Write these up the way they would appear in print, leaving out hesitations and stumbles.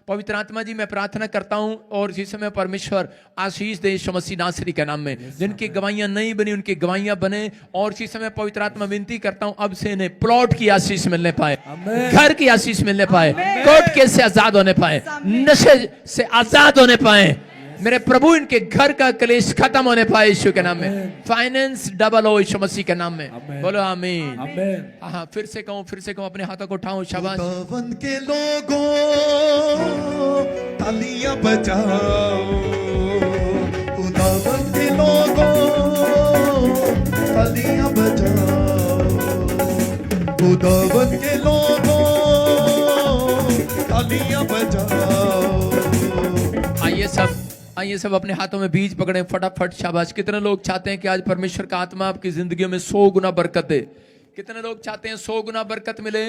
पवित्र आत्मा जी मैं प्रार्थना करता हूं और इसी समय परमेश्वर आशीष दे यीशु मसीह नासरी के नाम में। जिनकी गवाहियां नहीं बनी उनकी गवाहियां बने और इसी समय पवित्र आत्मा विनती करता हूं अब से इन्हें प्लॉट की आशीष मिलने पाए, घर की आशीष मिलने पाए, कोर्ट केस से आजाद होने पाए, नशे से आजाद होने पाए। मेरे प्रभु इनके घर का क्लेश खत्म होने पाए यीशु के नाम में। फाइनेंस डबल हो यीशु मसीह के नाम में। बोलो आमीन। हाँ फिर से कहूँ अपने हाथों को उठाओ। शाबाश। उदावन के लोगों तालियां बजाओ, उदावन के लोगों तालियां बजाओ, उदावन के लोगों तालियां बजाओ। आइए सब अपने हाथों में बीज पकड़े फटाफट। शाबाश। कितने लोग चाहते हैं कि आज परमेश्वर का आत्मा आपकी जिंदगी में 100 गुना बरकत दे? कितने लोग चाहते हैं 100 गुना बरकत मिले?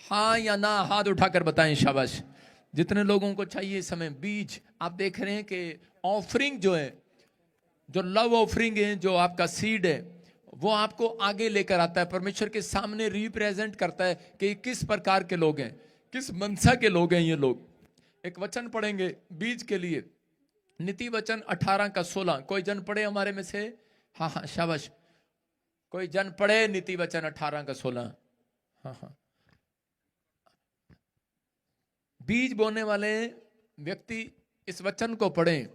हाँ या ना हाथ उठाकर बताएं। शाबाश। जितने लोगों को चाहिए इस समय बीज, आप देख रहे हैं कि ऑफरिंग जो है, जो लव ऑफरिंग है, जो आपका सीड है, वो आपको आगे लेकर आता है, परमेश्वर के सामने रिप्रेजेंट करता है कि किस प्रकार के लोग हैं, किस मनसा के लोग हैं ये लोग। एक वचन पढ़ेंगे बीज के लिए, नीति वचन 18:16। कोई जन पढ़े हमारे में से? हाँ शाबाश। कोई जन पढ़े नीति वचन 18:16? हाँ। बीज बोने वाले व्यक्ति इस वचन को पढ़ें।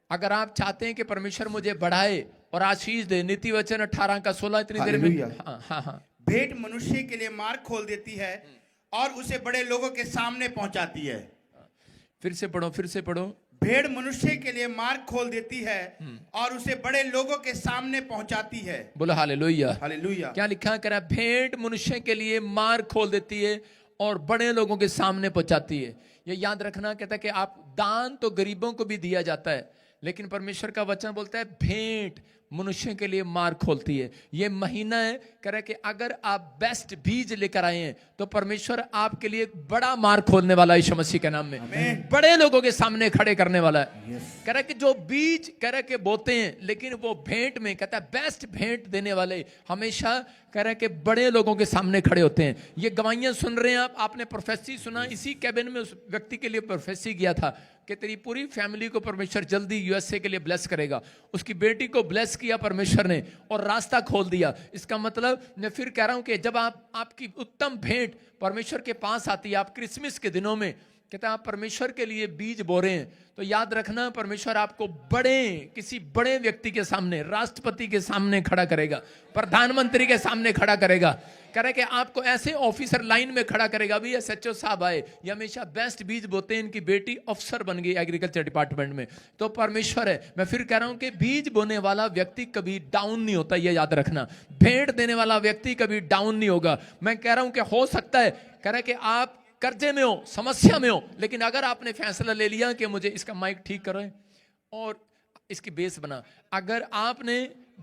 अगर आप चाहते हैं कि परमेश्वर मुझे बढ़ाए और आशीष दे, नीति वचन 18:16 इतनी देर में। हाँ। भेंट मनुष्य के लिए मार्ग खोल देती है और उसे बड़े लोगों के सामने पहुंचाती है। फिर से पढ़ो। भेड़ मनुष्य के लिए मार्ग खोल देती है और उसे बड़े लोगों के सामने पहुंचाती है। बोलो हालेलुया। हालेलुया। क्या लिखा करा? भेंट मनुष्य के लिए मार्ग खोल देती है और बड़े लोगों के सामने पहुंचाती है। ये याद रखना। कहता है कि आप दान तो गरीबों को भी दिया जाता है, लेकिन परमेश्वर का वचन बोलता है भेंट मनुष्य के लिए मार्ग खोलती है। ये महीना है कह रहा है कि अगर आप बेस्ट बीज लेकर आए हैं तो परमेश्वर आपके लिए बड़ा मार्ग खोलने वाला है यीशु मसीह के नाम में। बड़े लोगों के सामने खड़े करने वाला है। कह रहा है कि जो बीज कह रहा है कि बोते हैं, लेकिन वो भेंट में कहता है बेस्ट भेंट देने वाले हमेशा कह रहा है कि बड़े लोगों के सामने खड़े होते हैं। ये गवाहियां सुन रहे हैं आपने प्रोफेसी सुना। इसी कैबिन में उस व्यक्ति के लिए प्रोफेसी किया था कि तेरी पूरी फैमिली को परमेश्वर जल्दी यूएसए के लिए ब्लेस करेगा। उसकी बेटी को ब्लेस किया परमेश्वर ने और रास्ता खोल दिया। इसका मतलब मैं फिर कह रहा हूं कि जब आपकी उत्तम भेंट परमेश्वर के पास आती है, आप क्रिसमस के दिनों में कहते हैं आप परमेश्वर के लिए बीज बो रहे हैं, तो याद रखना परमेश्वर आपको किसी बड़े व्यक्ति के सामने, राष्ट्रपति के सामने खड़ा करेगा, प्रधानमंत्री के सामने खड़ा करेगा। कह रहे कि आपको ऐसे ऑफिसर लाइन में खड़ा करेगा। अभी एसएचओ साहब आए, ये हमेशा बेस्ट बीज बोते हैं, इनकी बेटी अफसर बन गई एग्रीकल्चर डिपार्टमेंट में, तो परमेश्वर है। मैं फिर कह रहा हूं कि बीज बोने वाला व्यक्ति कभी डाउन नहीं होता, ये याद रखना। भेंट देने वाला व्यक्ति कभी डाउन नहीं होगा। मैं कह रहा हूं कि हो सकता है कह रहे कि आप कर्जे में हो, समस्या में हो, लेकिन अगर आपने फैसला ले लिया कि मुझे इसका माइक ठीक करें और इसकी बेस बना, अगर आपने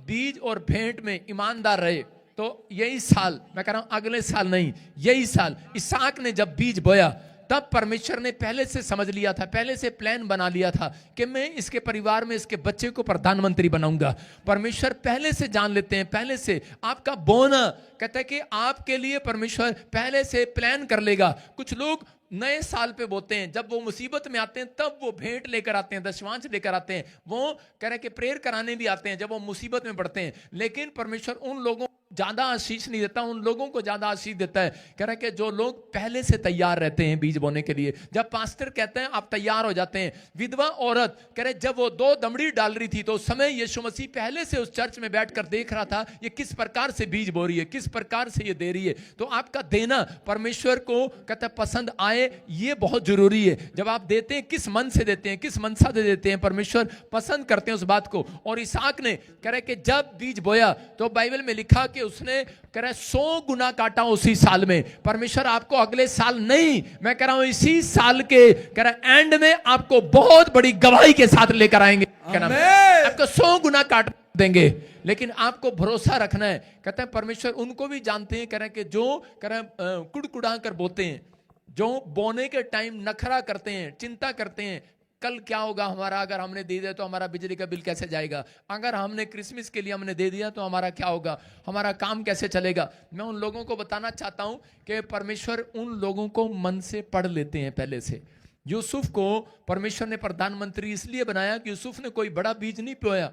बीज और भेंट में ईमानदार रहे तो यही साल, मैं कह रहा हूं अगले साल नहीं, यही साल इसहाक ने जब बीज बोया तब परमेश्वर ने पहले से समझ लिया था, पहले से प्लान बना लिया था कि मैं इसके परिवार में इसके बच्चे को प्रधानमंत्री बनाऊंगा। परमेश्वर पहले से जान लेते हैं, पहले से आपका बोना कहता है कि आपके लिए परमेश्वर पहले से प्लान कर लेगा। कुछ लोग नए साल पे बोते हैं, जब वो मुसीबत में आते हैं तब वो भेंट लेकर आते हैं, दशमांश लेकर आते हैं, वो कह रहे कि प्रेयर कराने भी आते हैं जब वो मुसीबत में पड़ते हैं। लेकिन परमेश्वर उन लोगों ज्यादा आशीष नहीं देता, उन लोगों को ज्यादा आशीष देता है। कह रहा है कि जो लोग पहले से तैयार रहते हैं बीज बोने के लिए। जब पास्टर कहते हैं आप तैयार हो जाते हैं। विधवा औरत कह रहे जब वो 2 दमड़ी डाल रही थी तो उस समय यीशु मसीह पहले से उस चर्च में बैठकर देख रहा था ये किस प्रकार से बीज बो रही है, किस प्रकार से ये दे रही है। तो आपका देना परमेश्वर को कहता है पसंद आए, ये बहुत जरूरी है। जब आप देते हैं किस मन से देते हैं, किस मनसा से देते हैं, परमेश्वर पसंद करते हैं उस बात को। और इसहाक ने कह रहे कि जब बीज बोया तो बाइबल में लिखा कि उसने कह रहा 100 गुना काटा उसी साल में। परमेश्वर आपको अगले साल नहीं, मैं कह रहा हूं इसी साल के कह रहा एंड में आपको बहुत बड़ी गवाही के साथ लेकर आएंगे। आपको 100 गुना काट देंगे, लेकिन आपको भरोसा रखना है। कहते हैं परमेश्वर उनको भी जानते हैं, कह रहे कि जो कह रहे कुड़कुड़ा कर बोते हैं, जो बोने के टाइम नखरा करते हैं, चिंता करते हैं कल क्या होगा हमारा, अगर हमने दे दिया तो हमारा बिजली का बिल कैसे जाएगा, अगर हमने क्रिसमस के लिए हमने दे दिया तो हमारा क्या होगा, हमारा काम कैसे चलेगा। मैं उन लोगों को बताना चाहता हूं कि परमेश्वर उन लोगों को मन से पढ़ लेते हैं पहले से। यूसुफ को परमेश्वर ने प्रधानमंत्री इसलिए बनाया कि यूसुफ ने कोई बड़ा बीज नहीं बोया,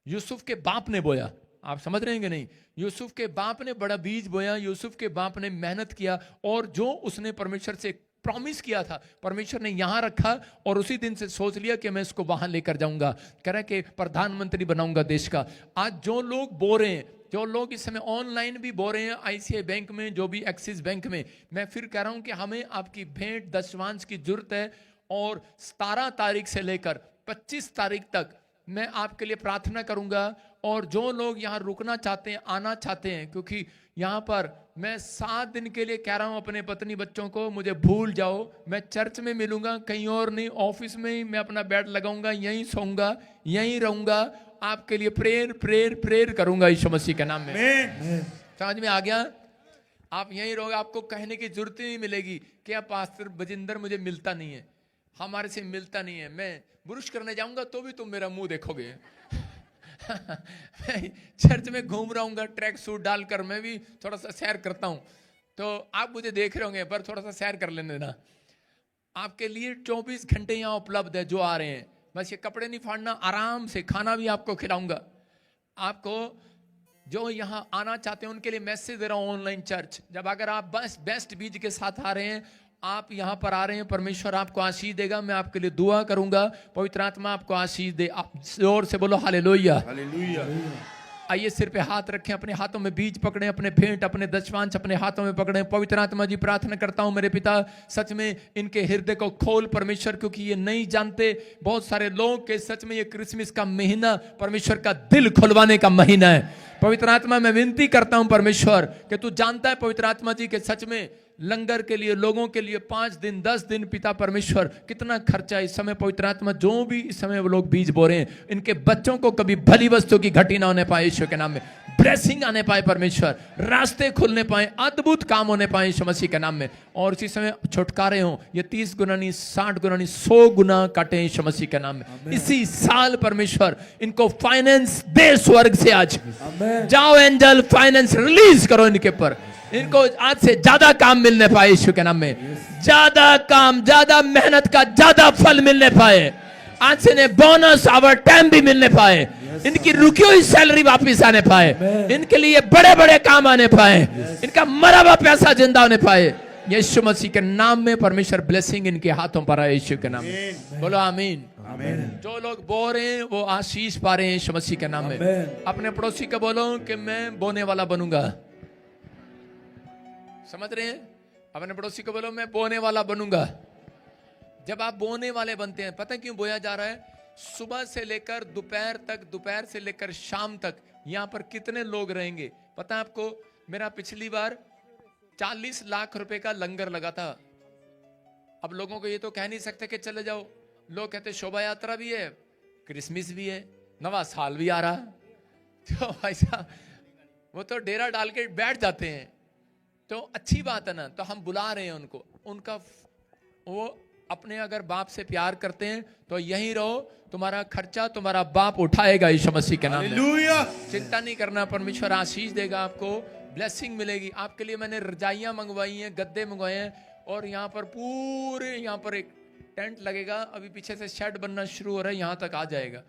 यूसुफ के बाप ने बोया। आप समझ रहे हैं कि नहीं? यूसुफ के बाप ने बड़ा बीज बोया, यूसुफ के बाप ने मेहनत किया, और जो उसने परमेश्वर से प्रॉमिस किया था परमेश्वर ने यहां रखा, और उसी दिन से सोच लिया कि मैं इसको वहां लेकर जाऊंगा, कह रहा कि प्रधानमंत्री बनाऊंगा देश का। आज जो लोग बो रहे हैं, जो लोग इस समय ऑनलाइन भी बो रहे हैं, आईसीआई बैंक में, जो भी एक्सिस बैंक में, मैं फिर कह रहा हूं कि हमें आपकी भेंट दशवांश की जरूरत है। और 17 तारीख से लेकर 25 तारीख तक मैं आपके लिए प्रार्थना करूंगा। और जो लोग यहाँ रुकना चाहते हैं, आना चाहते हैं, क्योंकि यहाँ पर मैं 7 दिन के लिए कह रहा हूँ अपने पत्नी बच्चों को, मुझे भूल जाओ, मैं चर्च में मिलूंगा, कहीं और नहीं, ऑफिस में ही मैं अपना बेड लगाऊंगा, यहीं सोऊंगा, यहीं रहूंगा, आपके लिए प्रेयर प्रेयर प्रेयर करूंगा यीशु मसीह के नाम में। समझ में आ गया? आप यहीं रहोगे, आपको कहने की जरूरत ही नहीं मिलेगी कि आप पास्टर बजिंदर मुझे मिलता नहीं है, हमारे से मिलता नहीं है, मैं बुरुश करने जाऊंगा तो भी तुम मेरा मुंह देखोगे। मैं चर्च में घूम रहा हूँ ट्रैक सूट डालकर, मैं भी थोड़ा सा सैर करता हूँ, तो आप मुझे देख रहे होंगे, पर थोड़ा सा सैर कर लेने देना। आपके लिए 24 घंटे यहाँ उपलब्ध है, जो आ रहे हैं, बस ये कपड़े नहीं फाड़ना, आराम से खाना भी आपको खिलाऊंगा। आपको जो यहाँ आना चाहते हैं उनके लिए मैसेज दे रहा हूँ, ऑनलाइन चर्च, जब अगर आप बस बेस्ट बीज के साथ आ रहे हैं, आप यहाँ पर आ रहे हैं, परमेश्वर आपको आशीष देगा, मैं आपके लिए दुआ करूंगा, पवित्र आत्मा आपको आशीष दे। आप जोर से बोलो हालेलुया। आइए सिर पे हाथ रखें, अपने हाथों में बीज पकड़ें, अपने भेंट, अपने दशवांश अपने हाथों में पकड़ें। पवित्र आत्मा जी, प्रार्थना करता हूं मेरे पिता, सच में इनके हृदय को खोल परमेश्वर, क्योंकि ये नहीं जानते, बहुत सारे लोग के सच में ये क्रिसमस का महीना परमेश्वर का दिल खुलवाने का महीना है। पवित्र आत्मा मैं विनती करता हूं परमेश्वर कि तू जानता है पवित्र आत्मा जी के सच में लंगर के लिए, लोगों के लिए 5 दिन 10 दिन पिता परमेश्वर कितना खर्चा इस समय। पवित्र आत्मा जो भी इस समय वो लोग बीज बो रहे हैं, इनके बच्चों को कभी भली वस्तु की घटी ना होने पाए यीशु के नाम में, ब्लेसिंग आने पाए परमेश्वर, रास्ते खुलने पाए, अद्भुत काम होने पाए यीशु मसीह के नाम में। और इसी समय छुटकारे हो, ये 30 गुना नहीं, 60 गुना नहीं, 100 गुना काटे यीशु मसीह के नाम में। इसी साल परमेश्वर इनको फाइनेंस दे स्वर्ग से। आज जाओ एंजल, फाइनेंस रिलीज करो इनके ऊपर, इनको आज से ज्यादा काम मिलने पाए यीशु के नाम में, ज्यादा काम, ज्यादा मेहनत का ज्यादा फल मिलने पाए, आज से इन्हें बोनस आवर टाइम भी मिलने पाए, इनकी रुकी हुई सैलरी वापस आने पाए, इनके लिए बड़े बड़े काम आने पाए, इनका मरा हुआ पैसा जिंदा होने पाए यीशु मसीह के नाम में। परमेश्वर ब्लेसिंग इनके हाथों पर आए यीशु के नाम में, बोलो आमीन। जो लोग बो रहे हैं वो आशीष पा रहे हैं यीशु मसीह के नाम में। अपने पड़ोसी को बोलो कि मैं बोने वाला बनूंगा, समझ रहे हैं? अपने पड़ोसी को बोलो मैं बोने वाला बनूंगा। जब आप बोने वाले बनते हैं, पता है क्यों बोया जा रहा है? सुबह से लेकर दोपहर तक, दोपहर से लेकर शाम तक यहाँ पर कितने लोग रहेंगे पता है आपको? मेरा पिछली बार 40 लाख रुपए का लंगर लगा था। अब लोगों को ये तो कह नहीं सकते कि चले जाओ, लोग कहते शोभा यात्रा भी है, क्रिसमस भी है, नवा साल भी आ रहा, तो भाई साहब वो तो डेरा डाल के बैठ जाते हैं, तो अच्छी बात है ना। तो हम बुला रहे हैं उनको, उनका वो अपने अगर बाप से प्यार करते हैं तो यहीं रहो, तुम्हारा खर्चा तुम्हारा बाप उठाएगा यीशु मसीह के नाम में। चिंता नहीं करना, परमेश्वर आशीष देगा, आपको ब्लेसिंग मिलेगी। आपके लिए मैंने रजाइयां मंगवाई हैं, गद्दे मंगवाए हैं, और यहाँ पर पूरे यहाँ पर एक टेंट लगेगा, अभी पीछे से शेड बनना शुरू हो रहा है, यहाँ तक आ जाएगा।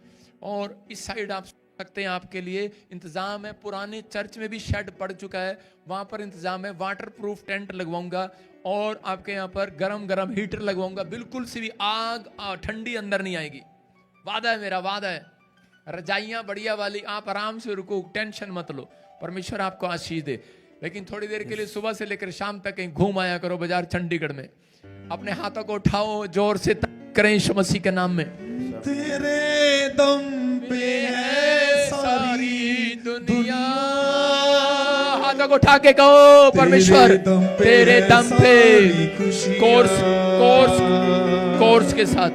और इस साइड आप सकते हैं, आपके लिए इंतजाम है। पुराने चर्च में भी शेड पड़ चुका है, वहां पर इंतजाम है। वाटर प्रूफ टेंट लगवाऊंगा, और आपके यहाँ पर गरम गरम हीटर लगवाऊंगा, बिल्कुल सी भी आग ठंडी अंदर नहीं आएगी, वादा है मेरा, वादा है। रजाइयां बढ़िया वाली, आप आराम से रुको, टेंशन मत लो, परमेश्वर आपको आशीष दे। लेकिन थोड़ी देर के लिए सुबह से लेकर शाम तक कहीं घूम आया करो बाजार चंडीगढ़ में। अपने हाथों को उठाओ, जोर से करें यीशु मसीह के नाम में। तेरे दम पे है सारी दुनिया, हाथों को उठा के कहो परमेश्वर तेरे दम पे, कोर्स कोर्स कोर्स के साथ,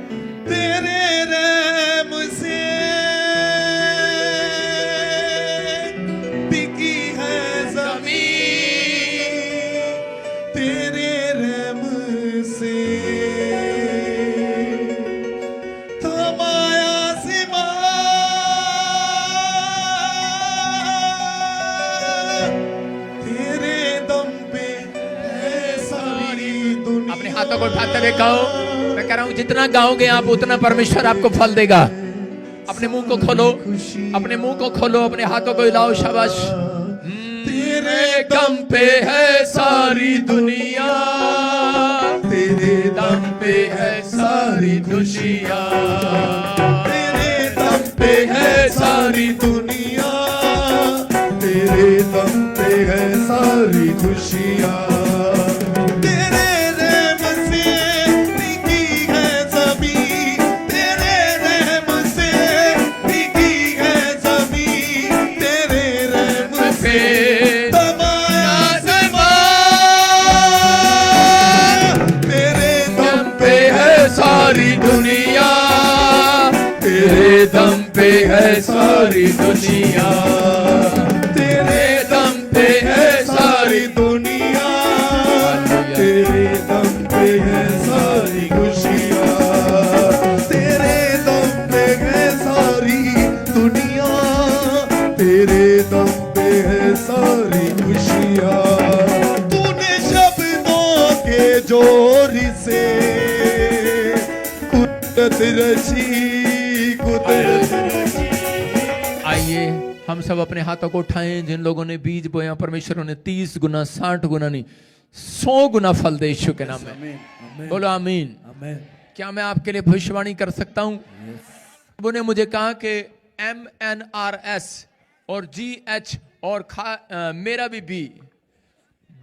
तेरे रहम से टिकी है ज़मीन, तेरे रहम से थमाया सिमा, तेरे दम पे है सारी दुनिया। अपने हाथों को उठाते हुए कहो, मैं कह रहा हूं जितना गाओगे आप उतना परमेश्वर आपको फल देगा। अपने मुंह को खोलो, अपने मुंह को खोलो, अपने हाथों को हिलाओ। शाबाश। तेरे दम पे है सारी दुनिया, तेरे दम पे है सारी दुनिया, तेरे दम पे है सारी दुनिया, तेरे दम पे है सारी खुशियाँ। तेरे रहम से टिकी है ज़मीं, तेरे रहम से टिकी है ज़मीं, तेरे रहम से तमाया तेरे दम पे है सारी दुनिया, तेरे दम पे है सारी दुनिया, तेरे दम पे है सारी दुनिया, तेरे दम पे है सारी खुशियाँ। तेरे दम पे है सारी दुनिया, तेरे दम पे है सारी खुशियाँ। तूने शब्दों के जोर से कुदरत रची, कुदरत रची। आइए हम सब अपने हाथों को उठाएं। जिन लोगों ने बीज बोया परमेश्वर ने 30 गुना 60 गुना नहीं 100 गुना फल दे यीशु के नाम में। बोलो आमीन। क्या मैं आपके लिए भविष्यवाणी कर सकता हूं? उन्होंने मुझे कहा कि MNRS और GH और मेरा भी बी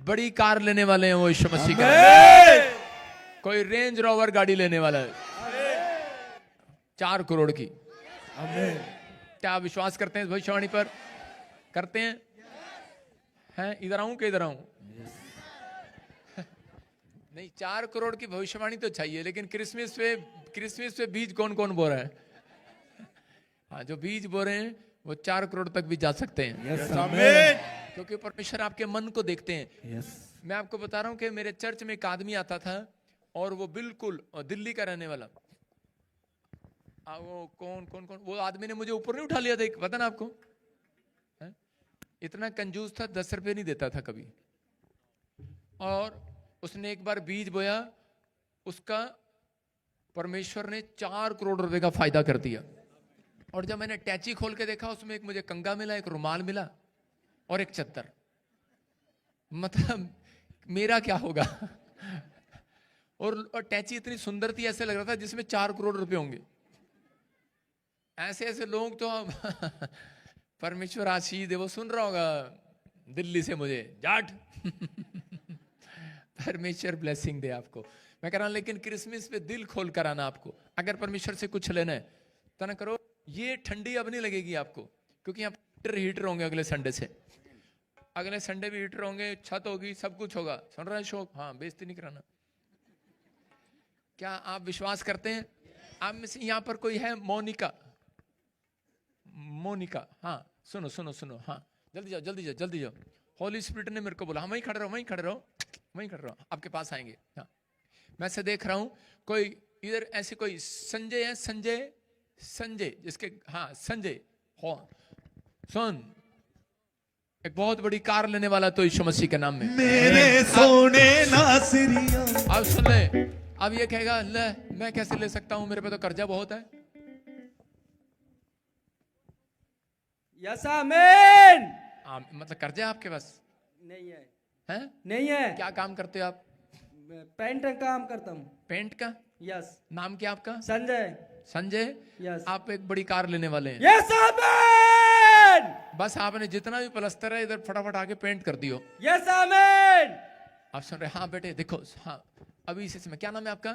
बड़ी कार लेने वाले हैं वो यीशु मसीह का। कोई रेंज रोवर गाड़ी लेने वाला है 4 करोड़ की। क्या आप विश्वास करते हैं इस भविष्यवाणी पर? करते हैं? हैं? इधर आऊं कि इधर आऊं? नहीं, 4 करोड़ की भविष्यवाणी तो चाहिए, लेकिन क्रिसमस पे बीज कौन कौन बो रहा है? हाँ, जो बीज बो रहे हैं वो 4 करोड़ तक भी जा सकते हैं। क्योंकि परमेश्वर आपके मन को देखते हैं। मैं आपको बता रहा हूं कि मेरे चर्च में एक आदमी आता था और वो बिल्कुल दिल्ली का रहने वाला। वो कौन वो आदमी ने मुझे ऊपर नहीं उठा लिया था, पता ना आपको? है? इतना कंजूस था, 10 रुपए नहीं देता था कभी। और उसने एक बार बीज बोया, उसका परमेश्वर ने 4 करोड़ रुपए का फायदा कर दिया। और जब मैंने टैची खोल के देखा, उसमें एक मुझे कंगा मिला, एक रुमाल मिला और एक चद्दर। मतलब मेरा क्या होगा? और टैची इतनी सुंदर थी, ऐसे लग रहा था जिसमें 4 करोड़ रुपए होंगे। ऐसे ऐसे लोग तो परमेश्वर आशीष दे। वो सुन रहा होगा दिल्ली से मुझे, जाट। परमेश्वर ब्लेसिंग दे आपको। मैं कह रहा हूं, लेकिन क्रिसमस पे दिल खोल कर आना आपको। अगर परमेश्वर से कुछ लेना है तो ना करो। ये ठंडी अब नहीं लगेगी आपको, क्योंकि यहाँ हीटर होंगे अगले संडे से। अगले संडे भी हीटर होंगे, छत होगी, सब कुछ होगा। सुन रहा है शोक? हाँ, बेइज्जती नहीं कराना। क्या आप विश्वास करते हैं? आप में से यहाँ पर कोई है मोनिका? हाँ, सुनो। हाँ, जल्दी जाओ। होली स्पिरिट ने मेरे को बोला, हाँ वहीं खड़े रहो, आपके पास आएंगे। हाँ, मैं से देख रहा हूं कोई इधर ऐसे कोई संजय है, संजय जिसके, हाँ संजय हो, सुन, एक बहुत बड़ी कार लेने वाला तो यीशु मसीह के नाम में। मेरे सोने नासरिया। अब सुन ले, अब ये कहेगा ले मैं कैसे ले सकता हूं, मेरे पे तो कर्जा बहुत है। यस आमीन। मतलब कर्जा आपके पास नहीं है? हैं? नहीं है। क्या काम करते हो आप? पेंट का काम करता हूँ। पेंट का? यस। नाम क्या आपका? संजय। यस। आप एक बड़ी कार लेने वाले हैं। यस आमीन। बस आपने जितना भी प्लस्तर है इधर फटाफट आके पेंट कर दियो। यस आमीन। आप सुन रहे? हाँ बेटे देखो, हाँ अभी इसी समय। क्या नाम है आपका?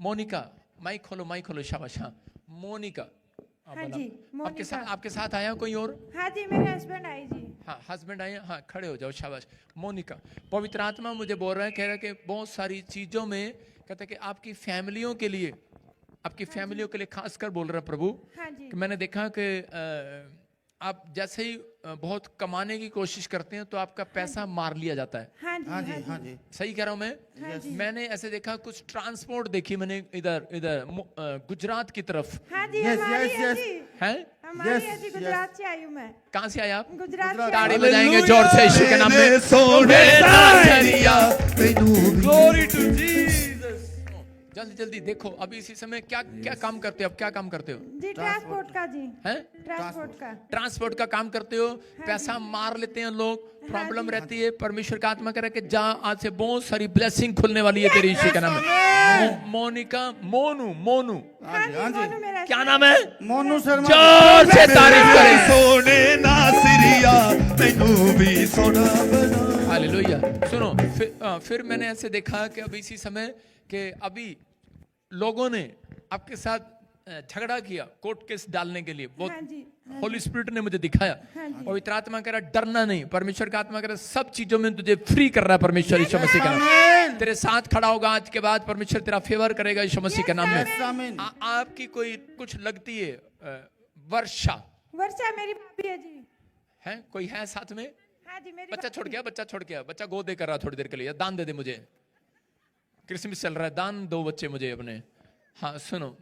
मोनिका। माइक खोलो, शाबाश। हाँ मोनिका। हाँ जी, आपके साथ आया कोई और? हाँ जी, मेरे हस्बैंड आए जी। हाँ, हस्बैंड आए। हाँ, खड़े हो जाओ, शाबाश। मोनिका, पवित्र आत्मा मुझे बोल रहा है, कह रहा है कि बहुत सारी चीजों में कहते हैं कि आपकी फैमिलियों के लिए खासकर बोल रहा है प्रभु। हाँ जी। कि मैंने देखा कि आप जैसे ही बहुत कमाने की कोशिश करते हैं तो आपका पैसा मार लिया जाता है। हाँ जी। सही कह रहा हूं मैं? हाँ जी। मैंने ऐसे देखा, कुछ ट्रांसपोर्ट देखी मैंने इधर गुजरात की तरफ। हाँ जी, हमारी है जी। हैं? हमारी है जी, गुजरात से आई हूँ मैं। कहाँ से आए आप? गुजरात से। ताड़ी बजाएंगे जोर से यीशु के नाम में। सोने नासरिया। Glory to Jesus. जल्दी जल्दी देखो अभी इसी समय क्या क्या काम करते हो, अब क्या काम करते हो? जी ट्रांसपोर्ट का जी, हैं? ट्रांसपोर्ट का। ट्रांसपोर्ट का काम करते हो, पैसा मार लेते हैं लोग, प्रॉब्लम रहती है। परमेश्वर का आत्मा कह रहा है कि जा, आज से बहुत सारी ब्लेसिंग खुलने वाली है तेरी, यीशु का नाम है। मोनिका, मोनू, मोनू, हाँ जी, मोनू मेरा क्या नाम है? मोनू शर्मा। जोर से तारीफ करें। सोने नासिरिया मैनू भी सोना बना। हालेलुया। सुनो, फिर मैंने ऐसे देखा कि अभी इसी समय कि अभी लोगों ने आपके साथ झगड़ा किया कोर्ट केस डालने के लिए। वो हाँ जी, होली स्पिरिट ने मुझे दिखाया। हाँ जी। पवित्र आत्मा कह रहा डरना नहीं, परमेश्वर का आत्मा कह रहा सब चीजों में तुझे फ्री कर रहा है परमेश्वर यीशु मसीह का नाम। तेरे साथ खड़ा होगा आज के बाद, परमेश्वर तेरा फेवर करेगा यीशु मसीह के नाम में। आपकी कोई कुछ लगती है वर्षा वर्षा मेरी भाभी है जी। है, कोई है साथ में? हाँ जी मेरी बच्चा छोड़ गया, बच्चा छोड़ गया, बच्चा गोद दे कर रहा थोड़ी देर के लिए, दान दे दे मुझे, क्रिसमस चल रहा है, दान दो बच्चे मुझे अपने। हाँ सुनो,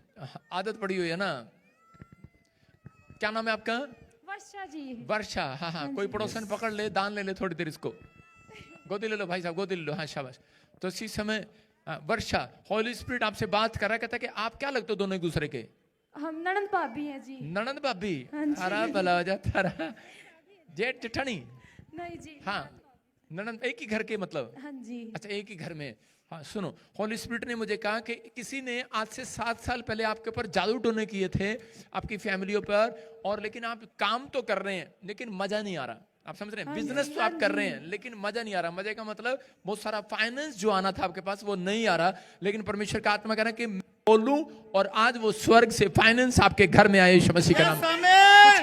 आदत पड़ी हुई है ना। क्या नाम है आपका? वर्षा जी। वर्षा। हाँ हाँ, कोई पड़ोसन पकड़ ले, दान ले ले थोड़ी देर, इसको गोदी ले लो भाई साहब, गोदी ले लो। हाँ शाबाश। तो इसी समय वर्षा, होली स्पिरिट आपसे बात कर रहा है, कहता है कि आप क्या लगते हो दोनों एक दूसरे के? हम ननद भाभी हैं जी। ननद भाभी? हाँ जी। हरा भला हो जाता रहा। जेठ जेठानी? नहीं जी। हाँ, ननद एक ही घर के मतलब? हाँ जी। अच्छा, एक ही घर में। हाँ सुनो, होली स्पिरिट ने मुझे कहा कि किसी ने आज से 7 साल पहले आपके ऊपर जादू टोने किए थे आपकी फैमिलियों पर, और लेकिन आप काम तो कर रहे हैं लेकिन मजा नहीं आ रहा। आप समझ रहे हैं? बिजनेस तो आप कर रहे हैं लेकिन मजा नहीं आ रहा। मजे का मतलब बहुत सारा फाइनेंस जो आना था आपके पास वो नहीं आ रहा। लेकिन परमेश्वर का आत्मा कह रहा है कि बोलूं और आज वो स्वर्ग से फाइनेंस आपके घर में आए यीशु मसीह का नाम।